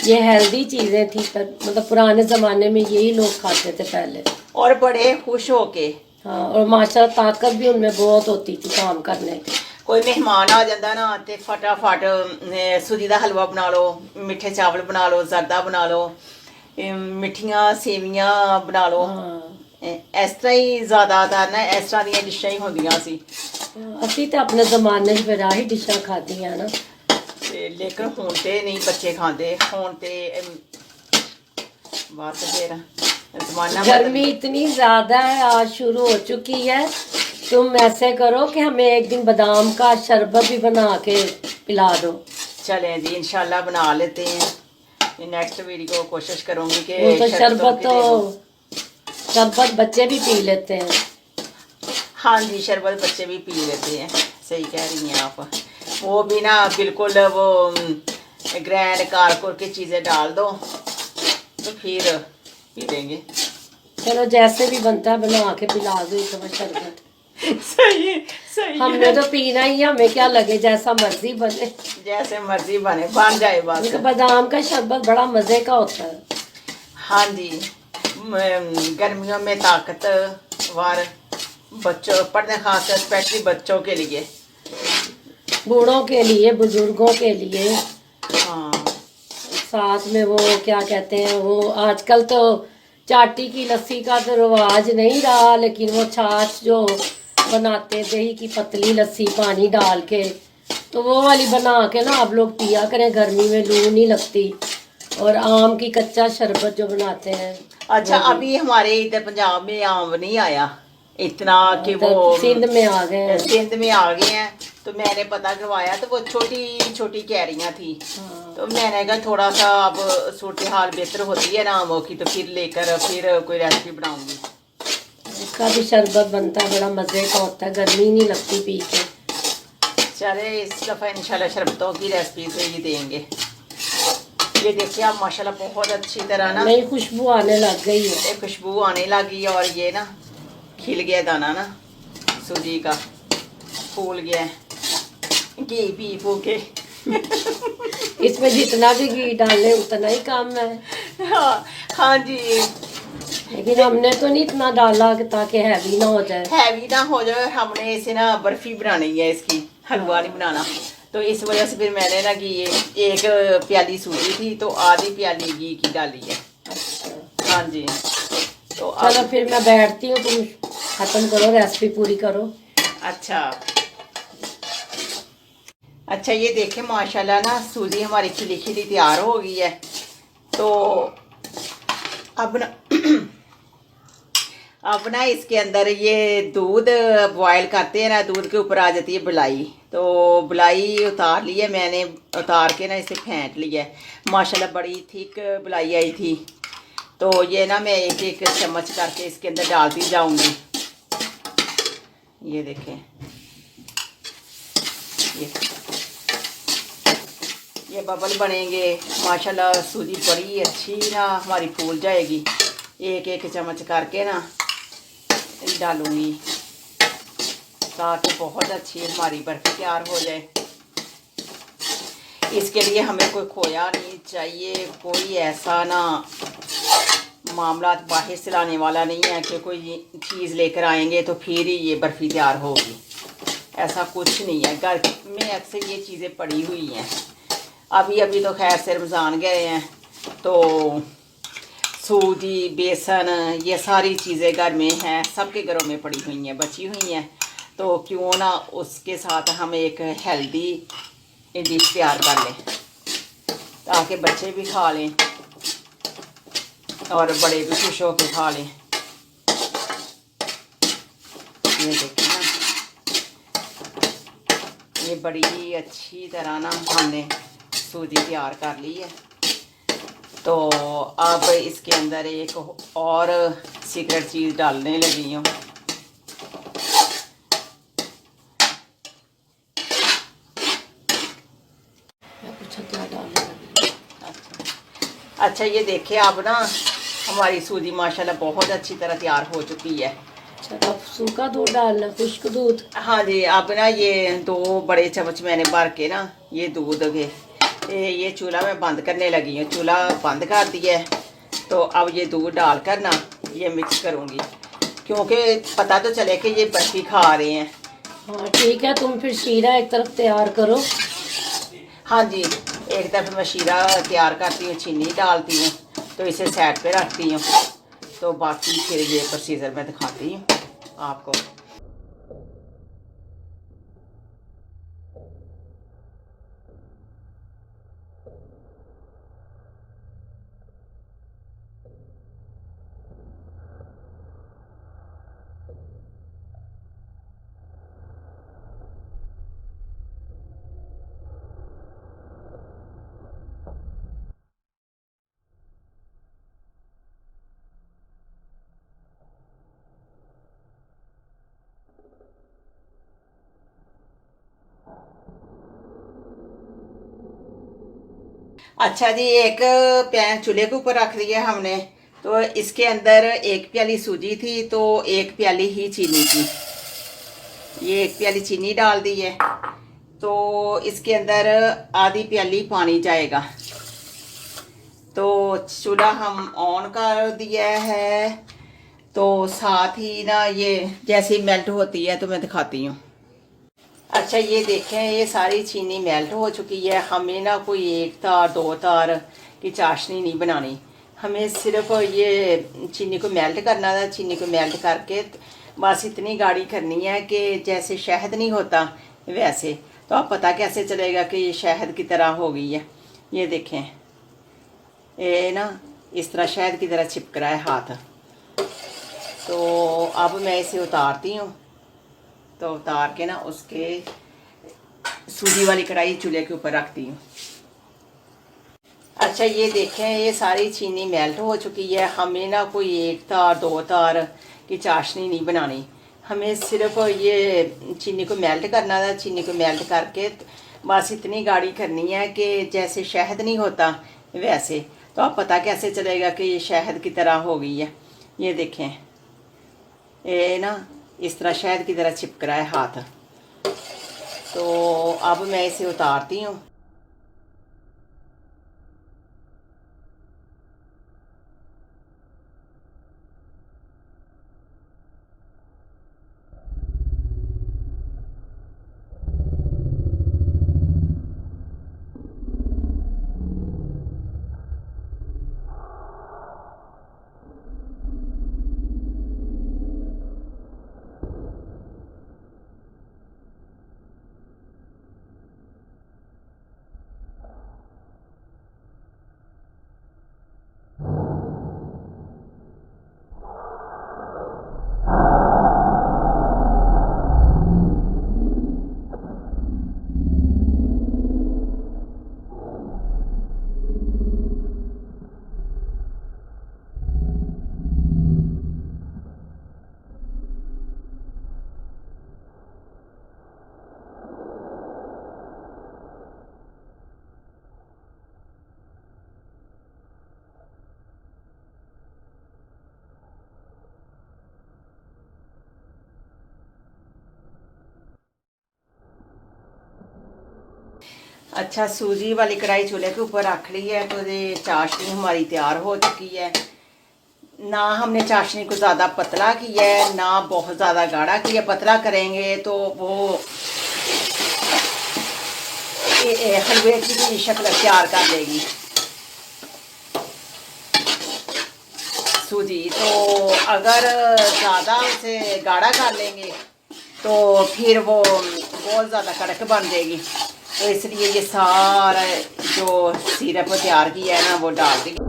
ये हेल्दी चीजें थी पर, मतलब पुराने जमाने में यही लोग खाते थे पहले, और बड़े खुश होके। हाँ, और माशाल्लाह ताकत भी उनमें बहुत होती थी काम करने की। कोई मेहमान आ जाता ना तो फटाफट सूजी का हलवा बना लो, मिठे चावल बना लो, जरदा बना लो, मिठियां सेवियां बना लो। इस तरह ही ज़्यादातर ना इस तरह दी डिशां ही होंदियां सी। ਅਸੀਂ ਤੇ ਆਪਣੇ ਜ਼ਮਾਨੇ 'ਚ ਫਿਰ ਆਹੀ ਡਿਸ਼ਾਂ ਖਾਧੀਆਂ ਨਾ। लेकिन हुण ते नहीं बच्चे खाते, हुण ते बस फिर जमाना गर्मी इतनी ज्यादा है, आज शुरू हो चुकी है। तुम ऐसे करो कि हमें एक दिन बादाम का शरबत भी बना के पिला दो। चलें जी, इंशाल्लाह बना लेते हैं। नेक्स्ट वीडियो कोशिश करूंगी कि वो तो शरबत बच्चे भी पी लेते हैं। हाँ जी, शरबत बच्चे भी पी लेते हैं, सही कह रही हैं आप। वो भी ना बिल्कुल वो ग्रैंड कारकोर की चीज़ें डाल दो तो फिर पी लेंगे। चलो जैसे भी बनता है बना के पिला दो एक शरबत। सही सही हमने तो पीना ही है, हमें क्या लगे, जैसा मर्जी बने, जैसे मर्जी बने, बन जाए बस। तो बादाम का शरबत बड़ा मजे का होता है। हाँ जी, गर्मियों में ताकतवर बच्चों, पढ़ने खास कर स्पेशली बच्चों के लिए, बूढ़ों के लिए, बुजुर्गों के लिए। हाँ, साथ में वो क्या कहते हैं, वो आजकल तो चाटी की लस्सी का तो रिवाज नहीं रहा, लेकिन वो छाछ जो बनाते, दही की पतली लस्सी पानी डाल के तो वो वाली बना के ना आप लोग पिया करें, गर्मी में लू नहीं लगती। और आम की कच्चा शरबत जो बनाते हैं। अच्छा, अभी हमारे इधर पंजाब में आम नहीं आया इतना कि वो सिंध में आ गए हैं। सिंध में आ गए हैं। तो मैंने पता करवाया तो वो छोटी छोटी कैरियां थी। तो मैंने कहा थोड़ा सा अब सूरत हाल बेहतर होती है ना आमों की, तो फिर लेकर फिर कोई रेसिपी बनाऊंगी। इसका भी शरबत बनता है, बड़ा मज़े का होता है, गर्मी नहीं लगती पी के। चले इस दफ़ा इंशाल्लाह शरबतों की रेसिपी से ही देंगे। ये देखिए आप माशाल्लाह बहुत अच्छी तरह ना नई खुशबू आने लग गई है। एक खुशबू आने लगी और ये ना खिल गया दाना ना सूजी का, फूल गया घी पी फू के। इसमें जितना भी घी डाले उतना ही कम है। हाँ जी, लेकिन हमने तो नहीं इतना डाला ताकि हैवी ना हो जाए। हैवी ना हो जाए। हमने इसे ना बर्फी बनानी है, इसकी हलवा नहीं बनाना। तो इस वजह से फिर मैंने ना घी एक प्याली सूजी थी तो आधी प्याली घी की डाली है। हाँ जी, तो चलो फिर मैं बैठती हूँ, तुम खत्म करो, रेसिपी पूरी करो। अच्छा ये देखें माशाल्लाह ना सूजी हमारी खिली खिली तैयार हो गई है। तो अब ना अब ना इसके अंदर ये दूध बॉयल करते हैं ना, दूध के ऊपर आ जाती है बुलाई। तो बुलाई उतार ली है मैंने, उतार के ना इसे फेंट लिया है। माशाल्लाह बड़ी थिक बुलाई आई थी। तो ये ना मैं एक एक चम्मच करके इसके अंदर डालती जाऊंगी। ये देखें, ये बबल बनेंगे। माशाल्लाह सूजी बड़ी अच्छी ना हमारी फूल जाएगी। एक एक चम्मच करके ना डालूंगी ताकि बहुत अच्छी हमारी बर्फी तैयार हो जाए। इसके लिए हमें कोई खोया नहीं चाहिए, कोई ऐसा ना मामला बाहर से लाने वाला नहीं है कि कोई चीज़ लेकर आएंगे तो फिर ही ये बर्फ़ी तैयार होगी। ऐसा कुछ नहीं है, घर में अक्सर ये चीज़ें पड़ी हुई हैं। अभी अभी तो खैर से रमज़ान गए हैं तो सूजी बेसन ये सारी चीज़ें घर में हैं, सबके घरों में पड़ी हुई हैं, बची हुई हैं। तो क्यों ना उसके साथ हम एक हेल्दी डिश तैयार कर लें ताकि बच्चे भी खा लें और बड़े भी खुश होकर खा लें। ये देखिए ना, ये बड़ी ही अच्छी तरह ना हमने सूजी तैयार कर ली है। तो अब इसके अंदर एक और सीक्रेट चीज़ डालने लगी हूँ। अच्छा ये देखिए अब ना हमारी सूजी माशाल्लाह बहुत अच्छी तरह तैयार हो चुकी है। अच्छा अब सूखा दूध डालना, खुश्क दूध? हाँ जी, अब ना ये 2 बड़े चम्मच मैंने भर के ना ये दूध के ये चूल्हा मैं बंद करने लगी हूँ। चूल्हा बंद कर दिया है। तो अब ये दूध डालकर ना ये मिक्स करूँगी क्योंकि पता तो चले कि ये बर्फी खा रहे हैं। हाँ ठीक है, तुम फिर शीरा एक तरफ तैयार करो। हाँ जी, एक तरफ मैं शीरा तैयार करती हूँ, चीनी डालती हूँ तो इसे साइड पे रखती हूँ। तो बाकी फिर ये प्रोसीजर मैं दिखाती हूँ आपको। अच्छा जी, एक पैन चूल्हे के ऊपर रख दिया हमने। तो इसके अंदर 1 प्याली सूजी थी तो 1 प्याली ही चीनी थी। ये 1 प्याली चीनी डाल दी है। तो इसके अंदर आधी प्याली पानी जाएगा। तो चूल्हा हम ऑन कर दिया है। तो साथ ही ना ये जैसे मेल्ट होती है तो मैं दिखाती हूँ। अच्छा ये देखें, ये सारी चीनी मेल्ट हो चुकी है। हमें ना कोई 1 तार 2 तार की चाशनी नहीं बनानी, हमें सिर्फ ये चीनी को मेल्ट करना था। चीनी को मेल्ट करके बस इतनी गाढ़ी करनी है कि जैसे शहद नहीं होता वैसे। तो अब पता कैसे चलेगा कि ये शहद की तरह हो गई है। ये देखें, ये ना इस तरह शहद की तरह चिपक रहा है हाथ। तो अब मैं इसे उतारती हूँ। तो उतार के ना उसके सूजी वाली कढ़ाई चूल्हे के ऊपर रखती हूँ। अच्छा, ये देखें, ये सारी चीनी मेल्ट हो चुकी है। हमें ना कोई 1 तार 2 तार की चाशनी नहीं बनानी, हमें सिर्फ ये चीनी को मेल्ट करना था। चीनी को मेल्ट करके बस इतनी गाढ़ी करनी है कि जैसे शहद नहीं होता वैसे। तो अब पता कैसे चलेगा कि ये शहद की तरह हो गई है। ये देखें, ये ना इस तरह शहद की तरह चिपक रहा है हाथ। तो अब मैं इसे उतारती हूँ। अच्छा, सूजी वाली कढ़ाई चूल्हे के ऊपर रख ली है। तो ये चाशनी हमारी तैयार हो चुकी है। ना हमने चाशनी को ज़्यादा पतला किया है, ना बहुत ज़्यादा गाढ़ा किया। पतला करेंगे तो वो हलवे की भी शक्ल तैयार कर देगी सूजी। तो अगर ज़्यादा उसे गाढ़ा कर लेंगे तो फिर वो बहुत ज़्यादा कड़क बन जाएगी। तो इसलिए ये सारा जो सिरप तैयार किया है ना वो डाल देंगे।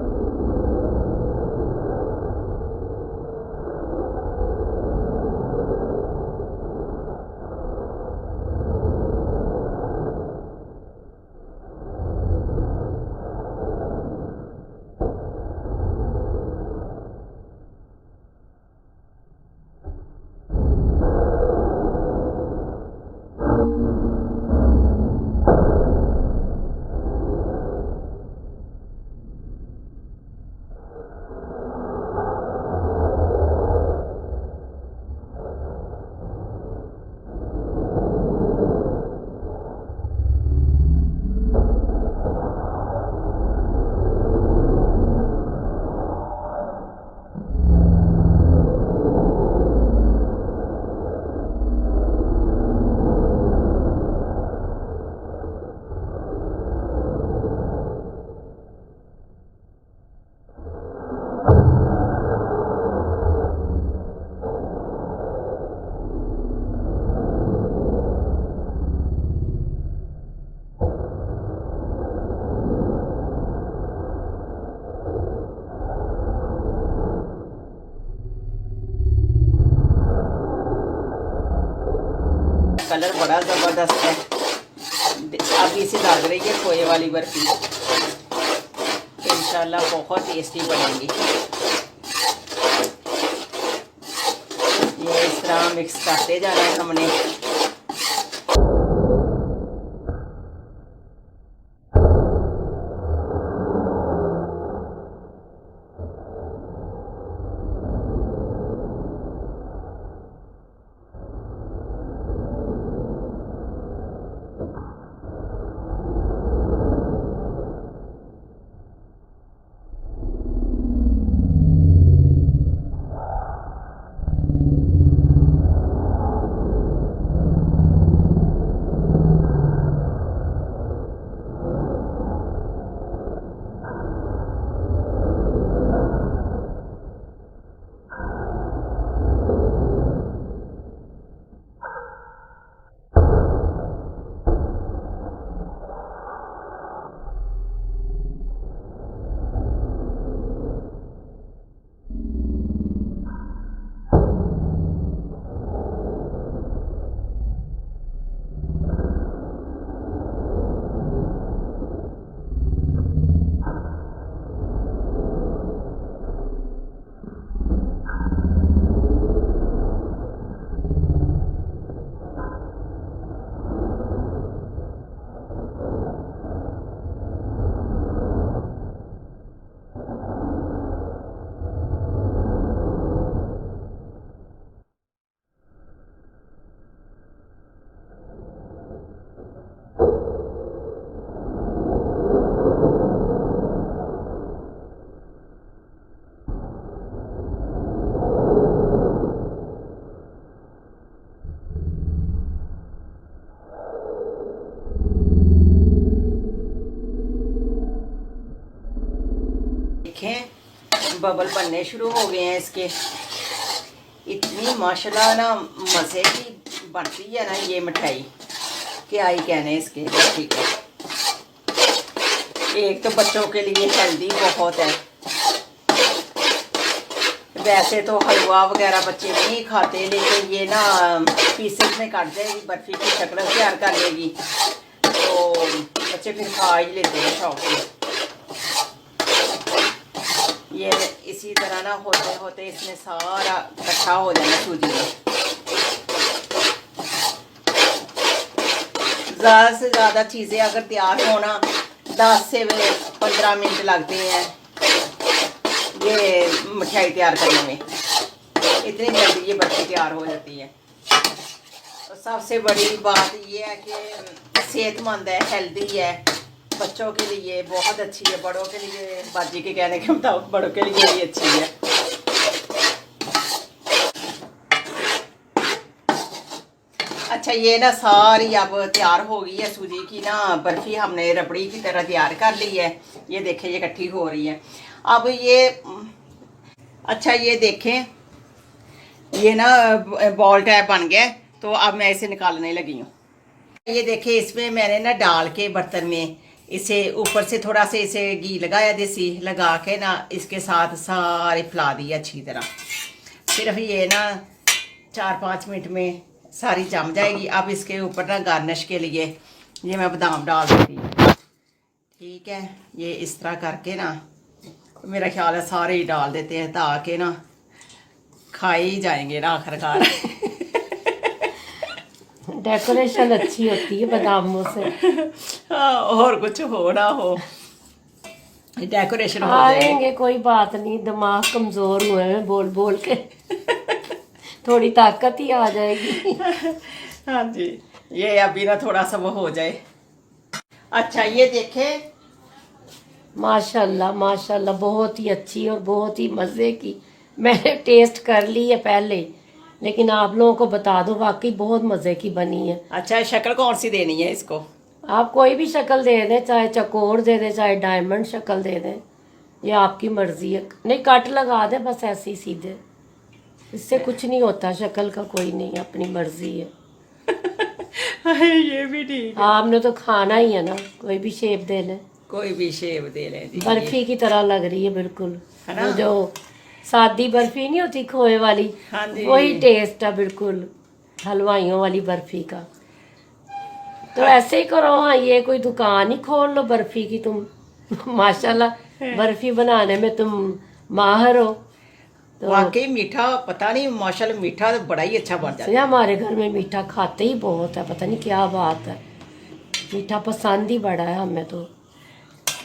कलर बड़ा ज़बरदस्त है। अभी से लग रही है खोए वाली बर्फी। इंशाल्लाह बहुत टेस्टी बनेगी। ये इस तरह मिक्स करते जाना है हमने। बबल बनने शुरू हो गए हैं इसके। इतनी माशाल्लाह ना मज़े की बनती है ना ये मिठाई, क्या ही कहने इसके। ठीक है, एक तो बच्चों के लिए हेल्दी बहुत है। वैसे तो हलवा वगैरह बच्चे नहीं खाते, लेकिन ये ना पीसेस में काट देगी, बर्फ़ी की शक्ल तैयार कर लेगी, तो बच्चे फिर खा ही लेते हैं शौक से। ये इसी तरह ना होते होते इसमें सारा इकट्ठा हो जाना सूजी में। ज़्यादा से ज़्यादा चीज़ें अगर तैयार होना 10 से 15 मिनट लगते हैं ये मिठाई तैयार करने में। इतनी जल्दी ये बर्फी तैयार हो जाती है। और सबसे बड़ी बात ये है कि सेहतमंद है, हेल्दी है, बच्चों के लिए बहुत अच्छी है, बड़ों के लिए बाजी के कहने के मुताबिक बड़ों के लिए भी अच्छी है। अच्छा, ये ना सारी अब तैयार हो गई है सूजी की ना बर्फ़ी, हमने रबड़ी की तरह तैयार कर ली है। ये देखें, ये इकट्ठी हो रही है अब ये। अच्छा, ये देखें, ये ना बॉल टाइप बन गया, तो अब मैं इसे निकालने लगी हूँ। ये देखें, इसमें मैंने ना डाल के बर्तन में इसे ऊपर से थोड़ा सा इसे घी लगाया, देसी लगा के ना इसके साथ सारी फैला दी अच्छी तरह। सिर्फ ये ना 4-5 मिनट में सारी जम जाएगी। अब इसके ऊपर ना गार्निश के लिए ये मैं बादाम डाल देती हूँ। ठीक है, ये इस तरह करके ना मेरा ख्याल है सारे ही डाल देते हैं, ताकि ना खाए ही जाएंगे ना आखिरकार। डेकोरेशन अच्छी होती है बादामों से। हाँ, और कुछ हो ना हो, डेकोरेशन हो आएंगे, कोई बात नहीं, दिमाग कमजोर हुए हैं बोल बोल के। थोड़ी ताकत ही आ जाएगी। हाँ जी, ये अभी ना थोड़ा सा वो हो जाए। अच्छा, ये देखें, माशाल्लाह माशाल्लाह, बहुत ही अच्छी और बहुत ही मज़े की। मैंने टेस्ट कर ली है पहले, लेकिन आप लोगों को बता दो, वाकई बहुत मज़े की बनी है। अच्छा, शक्ल कौन सी देनी है इसको? आप कोई भी शक्ल दे दें, चाहे चकोर दे दें, चाहे डायमंड शक्ल दे दें, ये आपकी मर्जी है। नहीं, कट लगा दें बस ऐसे ही सीधे, इससे कुछ नहीं होता, शक्ल का कोई नहीं, अपनी मर्जी है। ये भी ठीक है। आपने तो खाना ही है ना, कोई भी शेप दे लें, कोई भी शेप दे लें जी। बर्फी की तरह लग रही है बिल्कुल, है ना? वो जो सादी बर्फी नहीं होती खोए वाली, हाँ जी, वही टेस्ट है बिल्कुल हलवाइयों वाली बर्फी का। तो ऐसे ही करो। हाँ, ये कोई दुकान ही खोल लो बर्फी की तुम। माशाल्लाह बर्फी बनाने में तुम माहिर हो। तो वाकई मीठा, पता नहीं, माशाल्लाह मीठा तो बड़ा ही अच्छा बन जाता है। हमारे घर में मीठा खाते ही बहुत है, पता नहीं क्या बात है, मीठा पसंद ही बड़ा है हमें तो।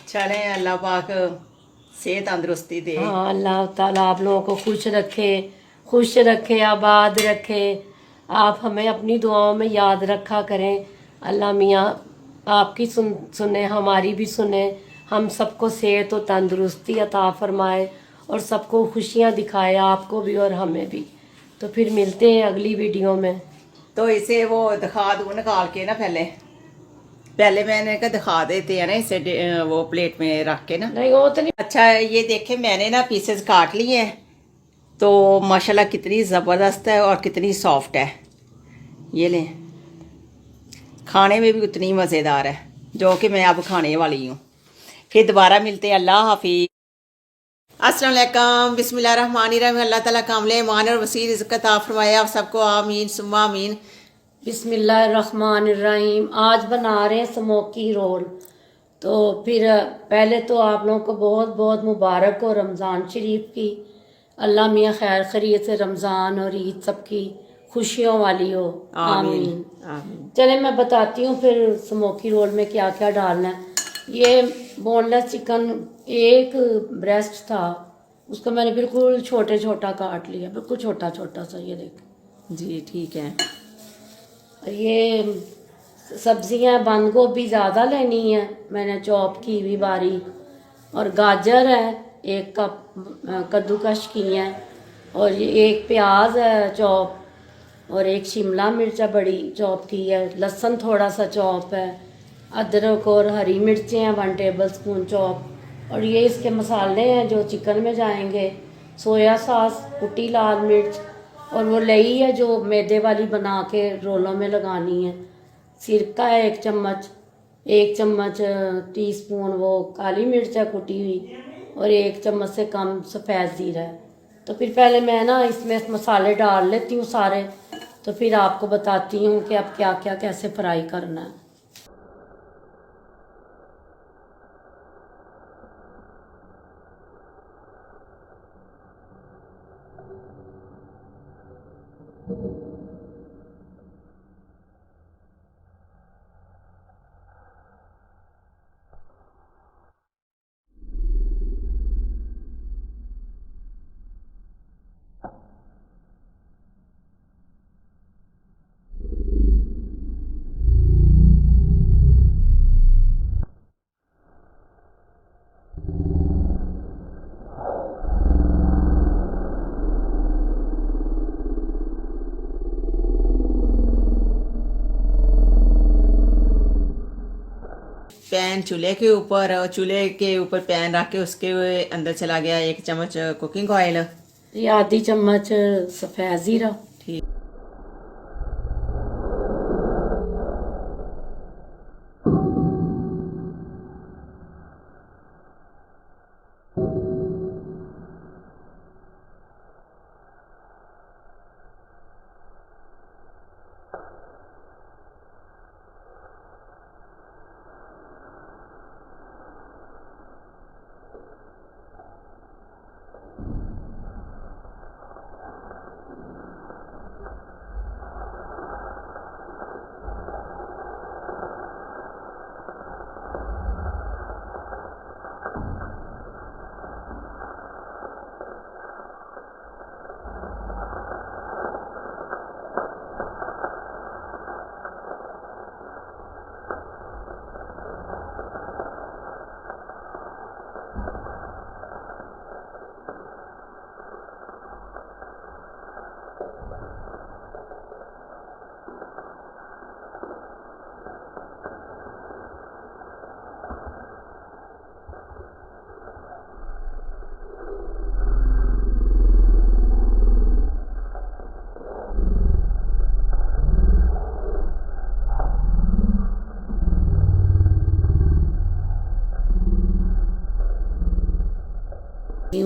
चले, अल्लाह पाक सेहत तंदुरुस्ती दे। हाँ, अल्लाह ताला आप लोगों को खुश रखे, आबाद रखे। आप हमें अपनी दुआओं में याद रखा करें। अल्लाह मियाँ आपकी सुने, हमारी भी सुने, हम सबको सेहत और तंदुरुस्ती अता फरमाए और सबको खुशियाँ दिखाए, आपको भी और हमें भी। तो फिर मिलते हैं अगली वीडियो में। तो इसे वो दिखा दूँ निकाल के ना, पहले मैंने कहा दिखा देते हैं ना इसे, वो प्लेट में रख के ना। नहीं, वो तो नहीं। अच्छा, ये देखे, मैंने ना पीसेस काट लिए हैं, तो माशाल्लाह कितनी ज़बरदस्त है और कितनी सॉफ्ट है। ये लें, खाने में भी उतनी मज़ेदार है, जो कि मैं अब खाने वाली हूँ। फिर दोबारा मिलते हैं। अल्लाह हाफिज़। अस्सलाम वालेकुम, बिस्मिल्लाहिर्रहमानिर्रहीम। अल्लाह ताला कामिल ईमान और वसीर रिज़्क़ अता फरमाए आप सबको, आमीन सुम्मा आमीन। बिस्मिल्लाहिर्रहमानिर्रहीम। आज बना रहे हैं स्मोकी रोल। तो फिर पहले तो आप लोगों को बहुत बहुत मुबारक हो रमज़ान शरीफ की। अल्लाह मियाँ खैर खैरियत से रमज़ान और ईद सबकी खुशियों वाली हो, आमीन। चले, मैं बताती हूँ फिर स्मोकी रोल में क्या क्या डालना है। ये बोनलेस चिकन, एक ब्रेस्ट था, उसको मैंने बिल्कुल छोटा काट लिया, बिल्कुल छोटा सा, ये देख जी, ठीक है। ये सब्जियां, बंद गोभी ज़्यादा लेनी है, मैंने चॉप की हुई बारीक, और गाजर है 1 कप कद्दूकश की है, और ये 1 प्याज है चॉप, और 1 शिमला मिर्च है बड़ी चॉप की है, लहसुन थोड़ा सा चॉप है, अदरक और हरी मिर्चें हैं 1 टेबल स्पून चॉप, और ये इसके मसाले हैं जो चिकन में जाएंगे। सोया सॉस, कुटी लाल मिर्च, और वो लई है जो मैदे वाली बना के रोलों में लगानी है। सिरका है 1 चम्मच, 1 चम्मच टीस्पून वो काली मिर्च है कुटी हुई, और 1 चम्मच से कम सफ़ेद ज़ीरा है। तो फिर पहले मैं ना इसमें मसाले डाल लेती हूँ सारे, तो फिर आपको बताती हूँ कि अब क्या क्या कैसे फ्राई करना है। पैन चूल्हे के ऊपर, और चूल्हे के ऊपर पैन रख के उसके अंदर चला गया 1 चम्मच कुकिंग ऑयल। ये आधी चम्मच सफ़ेद ज़ीरा। ठीक।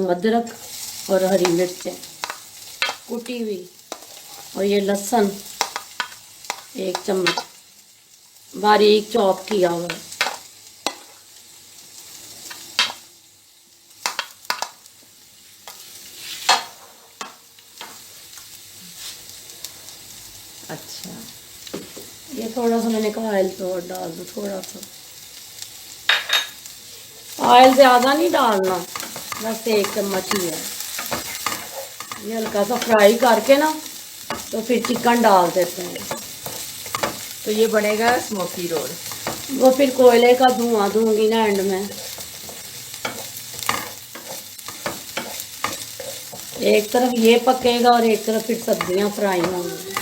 अदरक और हरी मिर्च कुटी हुई, और ये लहसुन 1 चम्मच बारीक चॉप किया हुआ। अच्छा, ये थोड़ा सा मैंने कहा ऑयल तो डाल दो, थोड़ा सा ऑयल ज़्यादा नहीं डालना, बस 1 चम्मच ही है। ये हल्का सा फ्राई करके ना तो फिर चिकन डाल देते हैं। तो ये बनेगा स्मोकी रोल। वो फिर कोयले का धुआं दूंगी ना एंड में। एक तरफ ये पकेगा और एक तरफ फिर सब्जियां फ्राई होंगी।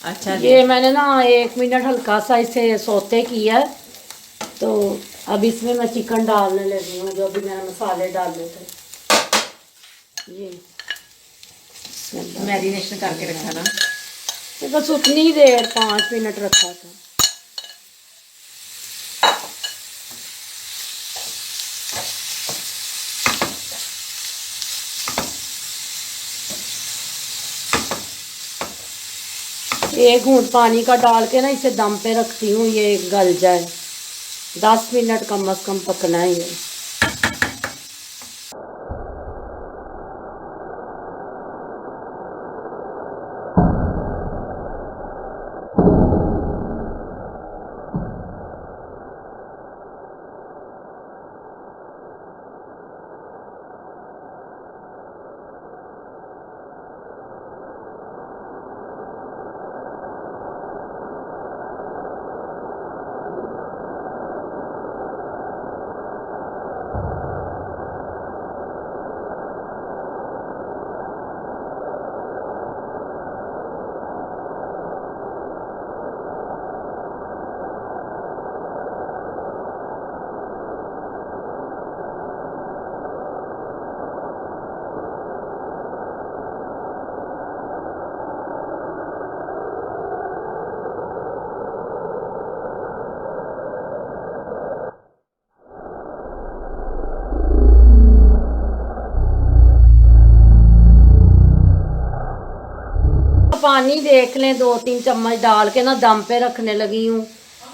अच्छा, ये मैंने ना 1 मिनट हल्का सा इसे सौते किया है, तो अब इसमें मैं चिकन डालने लगी हूँ जो अभी मैंने मसाले डाले थे। ये मैरिनेशन करके रखा ना, तो बस उतनी देर 5 मिनट रखा था। एक घूंट पानी का डाल के ना इसे दम पे रखती हूँ, ये गल जाए। 10 मिनट कम से कम पकना है ये। पानी देख लें, 2-3 चम्मच डाल के ना दम पे रखने लगी हूँ।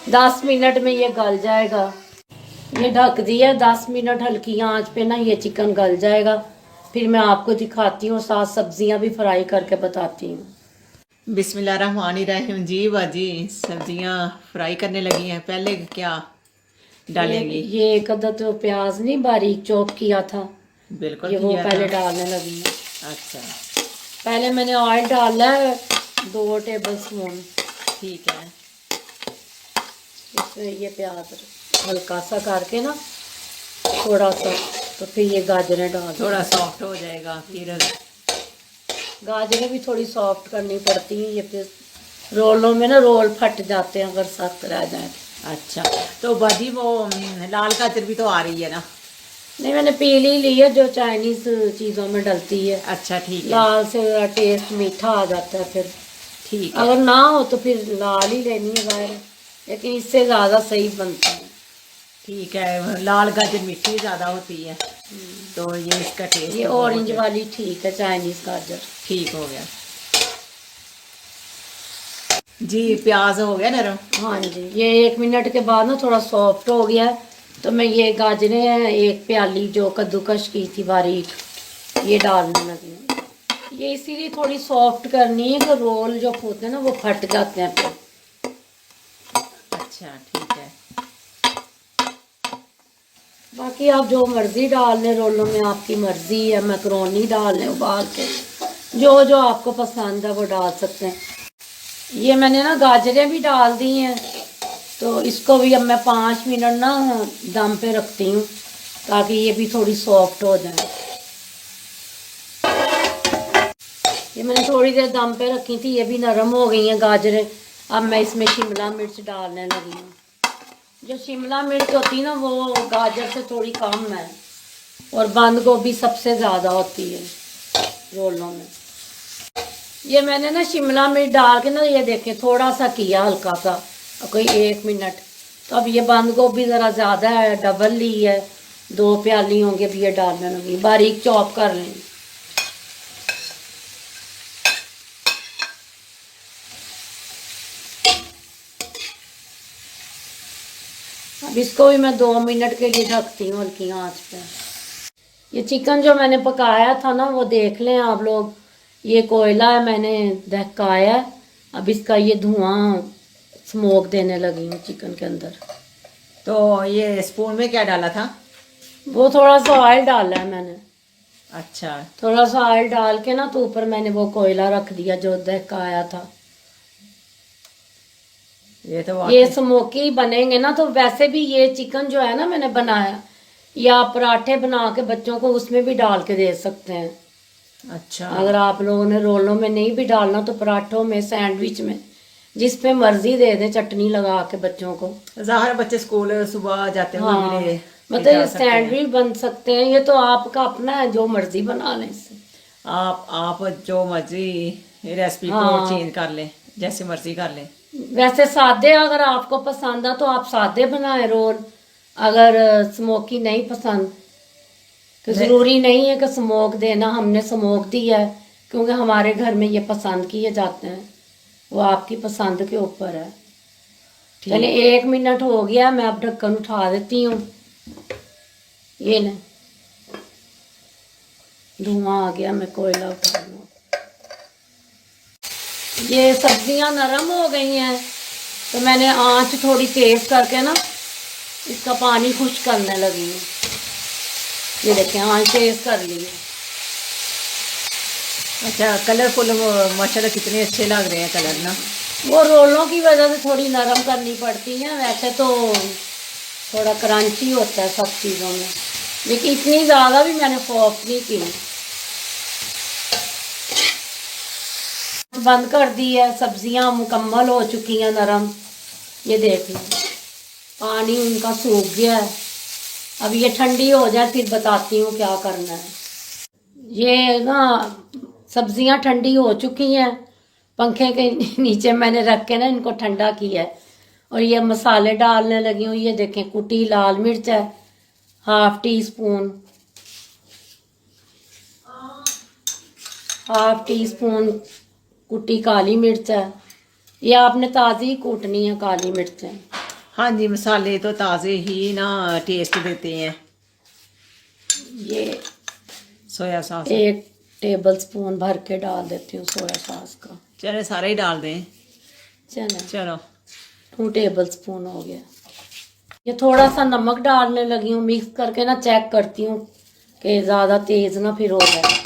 10 मिनट में ये गल जाएगा। ये ढक दिया 10 मिनट हल्की आंच पे ना ये चिकन गल जाएगा। फिर मैं आपको दिखाती हूँ, साथ सब्जियां भी फ्राई करके बताती हूँ। बिस्मिल्लाहिर्रहमानिर्रहीम जी। बाजी सब्जियां फ्राई करने लगी हैं। पहले क्या डालेंगी? ये एक अदद तो प्याज नहीं बारीक चॉप किया था, बिल्कुल ये वो किया पहले था। डालने लगी हूँ। अच्छा पहले मैंने ऑयल डाला है 2 टेबल स्पून। ठीक है। इसमें ये प्याज हल्का सा करके ना थोड़ा सा, तो फिर ये गाजरें डाल दो। थोड़ा सॉफ्ट हो जाएगा फिर। गाजरें भी थोड़ी सॉफ्ट करनी पड़ती हैं, ये फिर रोलों में ना रोल फट जाते हैं अगर सख्त रह जाए। अच्छा तो बाजी वो लाल गाजर भी तो आ रही है ना? नहीं, मैंने पीली ली है जो चाइनीज चीज़ों में डलती है। अच्छा ठीक है। लाल से ज़रा टेस्ट मीठा आ जाता है फिर। ठीक है। अगर ना हो तो फिर लाल ही लेनी है ज़ाहिर है, लेकिन इससे ज़्यादा सही बनती है। ठीक है, लाल गाजर मीठी ज़्यादा होती है तो ये इसका टेस्ट ये तो बहुत ऑरेंज है। वाली ठीक है, चाइनीज गाजर। ठीक हो गया जी। प्याज हो गया नरम? हाँ जी, ये 1 मिनट के बाद ना थोड़ा सॉफ्ट हो गया है, तो मैं ये गाजरें हैं 1 प्याली जो कद्दूकश की थी बारीक, ये डालने लगी हूँ। ये इसीलिए थोड़ी सॉफ्ट करनी है कि रोल जो होते हैं ना वो फट जाते हैं फिर। अच्छा ठीक है। बाकी आप जो मर्ज़ी डाल लें, रोलों में आपकी मर्ज़ी है। मैकरोनी डाल लें उबाल के, जो जो आपको पसंद है वो डाल सकते हैं। ये मैंने ना गाजरें भी डाल दी हैं, तो इसको भी अब मैं 5 मिनट ना दम पे रखती हूँ ताकि ये भी थोड़ी सॉफ्ट हो जाए। ये मैंने थोड़ी देर दम पे रखी थी, ये भी नरम हो गई हैं गाजरें। अब मैं इसमें शिमला मिर्च डालने लगी हूँ। जो शिमला मिर्च होती है ना वो गाजर से थोड़ी कम है, और बंद गोभी सबसे ज़्यादा होती है रोलों में। ये मैंने ना शिमला मिर्च डाल के ना ये देखें थोड़ा सा किया हल्का सा, कोई 1 मिनट। तो अब ये बंद गोभी ज़रा ज़्यादा है, डबल ली है, 2 प्याली होंगे। अब ये डालने लगी, बारीक चॉप कर लें। अब इसको भी मैं 2 मिनट के लिए ढकती हूँ हल्की आंच पे। ये चिकन जो मैंने पकाया था ना वो देख लें आप लोग, ये कोयला है मैंने दहकाया है। अब इसका ये धुआं स्मोक देने लगी हूँ चिकन के अंदर। तो ये स्पून में क्या डाला था? वो थोड़ा सा ऑयल डाला है मैंने। अच्छा थोड़ा सा ऑयल डाल के ना तो ऊपर मैंने वो कोयला रख दिया जो दहकाया था। ये तो ये स्मोकी बनेंगे ना, तो वैसे भी ये चिकन जो है ना मैंने बनाया, या पराठे बना के बच्चों को उसमें भी डाल के दे सकते हैं। अच्छा अगर आप लोगों ने रोलों में नहीं भी डालना तो पराठों में, सैंडविच में, जिस पे मर्जी दे दें चटनी लगा के बच्चों को। ज़ाहिर बच्चे स्कूल सुबह जाते हुए हाँ, भी ले मतलब जा ये सकते हैं। सैंडविच बन सकते हैं। ये तो आपका अपना है, जो मर्जी बना लें इससे। आप जो मर्जी रेसिपी को हाँ, चेंज कर लें, जैसे मर्जी कर लें। वैसे सादे अगर आपको पसंद है तो आप सादे बनाए रोल। अगर स्मोकी नहीं पसंद तो ज़रूरी नहीं है कि स्मोक देना। हमने स्मोक दिया है क्योंकि हमारे घर में ये पसंद किए जाते हैं। वो आपकी पसंद के ऊपर है। चलिए 1 मिनट हो गया, मैं अब ढक्कन उठा देती हूँ। ये ले, धुआं आ गया, मैं कोयला उठा लूँ। ये सब्जियां नरम हो गई हैं तो मैंने आंच थोड़ी तेज करके ना इसका पानी खुश्क करने लगी हूँ। ये देखें आंच तेज कर ली है। अच्छा कलरफुल माशाल्लाह कितने अच्छे लग रहे हैं कलर ना। वो रोलों की वजह से थोड़ी नरम करनी पड़ती है, वैसे तो थोड़ा क्रंची होता है सब चीज़ों में, लेकिन इतनी ज़्यादा भी मैंने सॉफ्ट नहीं की। बंद कर दी है, सब्जियां मुकम्मल हो चुकी हैं नरम। ये देख लो पानी उनका सूख गया है। अब ये ठंडी हो जाए फिर बताती हूँ क्या करना है। ये ना सब्जियां ठंडी हो चुकी हैं, पंखे के नीचे मैंने रख के ना इनको ठंडा किया है। और ये मसाले डालने लगी हूँ। ये देखें कुटी लाल मिर्च है, हाफ टी स्पून कुटी काली मिर्च है। ये आपने ताज़ी कूटनी है काली मिर्चें। हाँ जी, मसाले तो ताज़े ही ना टेस्ट देते हैं। ये सोया सॉस 1 टेबल स्पून भर के डाल देती हूँ सोया सॉस का। चले सारे ही डाल दें। चलो चलो 2 टेबल स्पून हो गया। ये थोड़ा सा नमक डालने लगी हूँ, मिक्स करके ना चेक करती हूँ कि ज़्यादा तेज़ ना फिर हो जाए।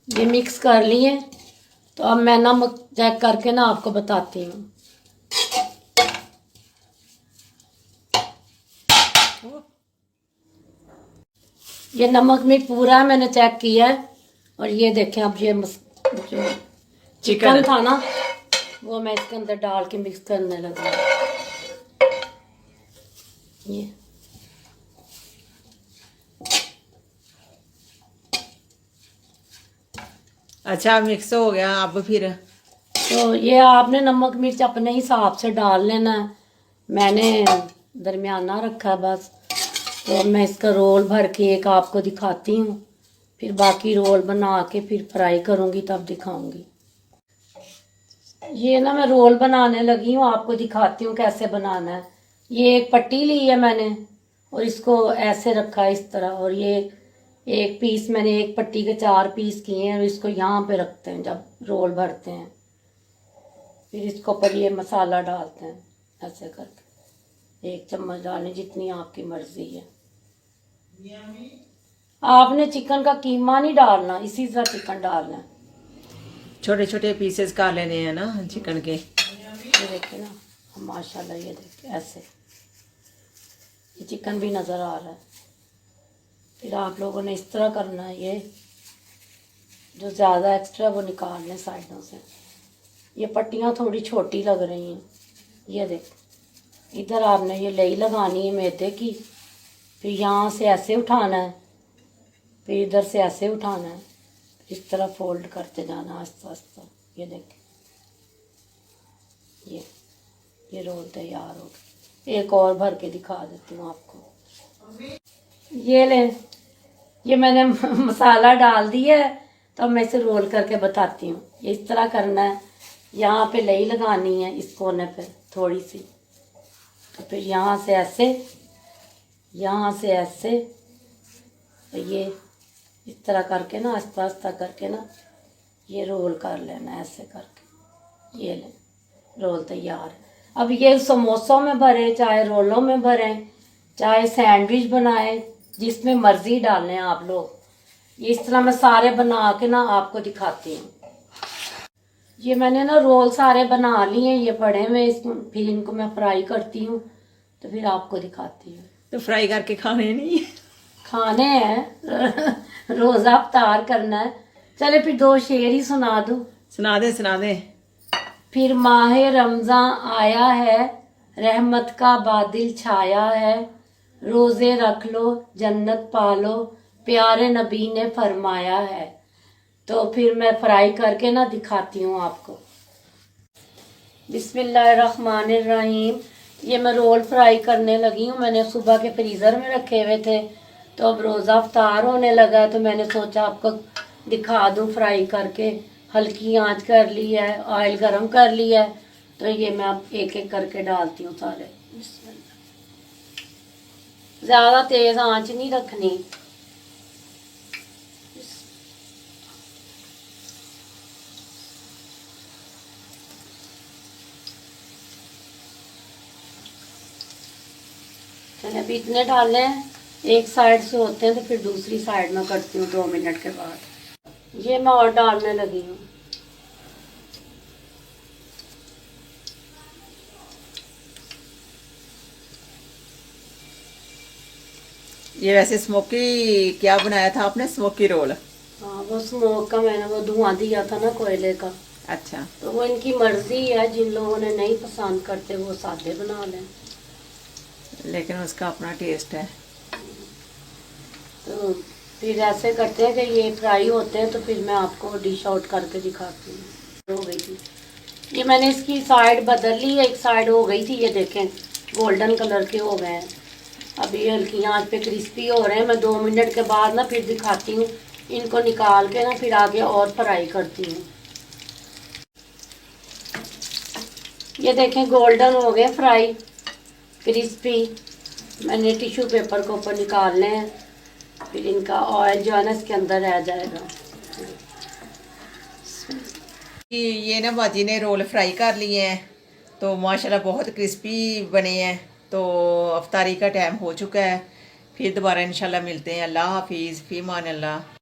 ये मिक्स कर लिए, तो अब मैं नमक चेक करके ना आपको बताती हूँ। ये नमक में पूरा है, मैंने चेक किया है। और ये देखें, अब ये जो चिकन था ना वो मैं इसके अंदर डाल के मिक्स करने लगी। ये अच्छा मिक्स हो गया। अब फिर तो ये आपने नमक मिर्च अपने हिसाब से डाल लेना है। मैंने दरमियाना रखा है बस। तो मैं इसका रोल भर के एक आपको दिखाती हूँ, फिर बाकी रोल बना के फिर फ्राई करूँगी तब दिखाऊंगी। ये ना मैं रोल बनाने लगी हूँ, आपको दिखाती हूँ कैसे बनाना है। ये एक पट्टी ली है मैंने और इसको ऐसे रखा है इस तरह, और ये एक पीस मैंने एक पट्टी के 4 पीस किए हैं और इसको यहाँ पे रखते हैं जब रोल भरते हैं। फिर इसके ऊपर ये मसाला डालते हैं ऐसे करके, 1 चम्मच डालें जितनी आपकी मर्जी है। आपने चिकन का कीमा नहीं डालना, इसी तरह चिकन डालना है। छोटे छोटे पीसेस कर लेने हैं ना चिकन के। ये देखिए ना, माशाल्लाह, ये देखिए ऐसे ये चिकन भी नज़र आ रहा है। फिर आप लोगों ने इस तरह करना है, ये जो ज़्यादा एक्स्ट्रा वो निकाल लें साइडों से। ये पट्टियाँ थोड़ी छोटी लग रही हैं। ये देख, इधर आपने ये लई लगानी है मैदे की, फिर यहाँ से ऐसे उठाना है, फिर इधर से ऐसे उठाना है, इस तरह फोल्ड करते जाना आस्ते आस्ते। ये देखें, ये रोल तैयार हो गया। एक और भर के दिखा देती हूँ आपको। ये ले, ये मैंने मसाला डाल दिया है, तो मैं इसे रोल करके बताती हूँ। ये इस तरह करना है, यहाँ पे लई लगानी है इस कोने पे थोड़ी सी, तो फिर यहाँ से ऐसे, यहाँ से ऐसे, तो ये इस तरह करके ना आस्ता आस्ता करके ना ये रोल कर लेना ऐसे करके। ये ले, रोल तैयार है। अब ये समोसों में भरे, चाहे रोलों में भरें, चाहे सैंडविच बनाए, जिसमें मर्जी डालें आप लोग। इस तरह मैं सारे बना के ना आपको दिखाती हूँ। ये मैंने ना रोल सारे बना लिए, ये पड़े हुए, फिर इनको मैं फ्राई करती हूँ तो फिर आपको दिखाती हूँ। तो फ्राई करके खाने नहीं खाने हैं रोज़ा अफ्तार करना है। चले फिर 2 शेर ही सुना दूँ। सुना दे सुना दे। फिर माह रमज़ान आया है, रहमत का बादल छाया है, रोज़े रख लो जन्नत पालो, प्यारे नबी ने फरमाया है। तो फिर मैं फ्राई करके ना दिखाती हूँ आपको। बिस्मिल्लाहिर्रहमानिर्रहीम। ये मैं रोल फ्राई करने लगी हूँ। मैंने सुबह के फ्रीज़र में रखे हुए थे, तो अब रोज़ा अफ्तार होने लगा है, तो मैंने सोचा आपको दिखा दूँ फ्राई करके। हल्की आंच कर ली है, ऑयल गरम कर लिया है, तो ये मैं अब एक एक करके डालती हूँ सारे। ज़्यादा तेज़ आंच नहीं रखनी। चलिए अभी इतने डालने हैं, एक साइड से होते हैं तो फिर दूसरी साइड में करती हूँ 2 मिनट के बाद। ये मैं और डालने लगी हूँ। ये वैसे स्मोकी क्या बनाया था आपने? Smoky roll. हाँ, वो स्मोक का मैंने वो धुआं दिया था ना कोयले का। अच्छा, तो वो इनकी मर्जी है, जिन लोगों ने नहीं पसंद करते वो सादे बना लें, लेकिन उसका अपना टेस्ट है। तो फिर ऐसे करते हैं कि ये फ्राई होते हैं, तो फिर मैं आपको डिश आउट करके दिखाती हूँ। हो गई थी ये, मैंने इसकी साइड बदल ली है, एक साइड हो गई थी, ये देखें गोल्डन कलर के हो गए हैं। अभी हल्की आंच पे क्रिस्पी हो रहे हैं। मैं 2 मिनट के बाद ना फिर दिखाती हूँ इनको निकाल के ना फिर आगे और फ्राई करती हूँ। ये देखें गोल्डन हो गए फ्राई, क्रिस्पी। मैंने टिश्यू पेपर के ऊपर निकालने हैं, फिर इनका ऑयल जो है ना इसके अंदर रह जाएगा। ये ना बाजी ने रोल फ्राई कर लिए हैं, तो माशाल्लाह बहुत क्रिस्पी बने हैं। तो अफ्तारी का टाइम हो चुका है, फिर दोबारा इंशाल्लाह मिलते हैं। अल्लाह हाफिज़, फ़ी मान अल्लाह।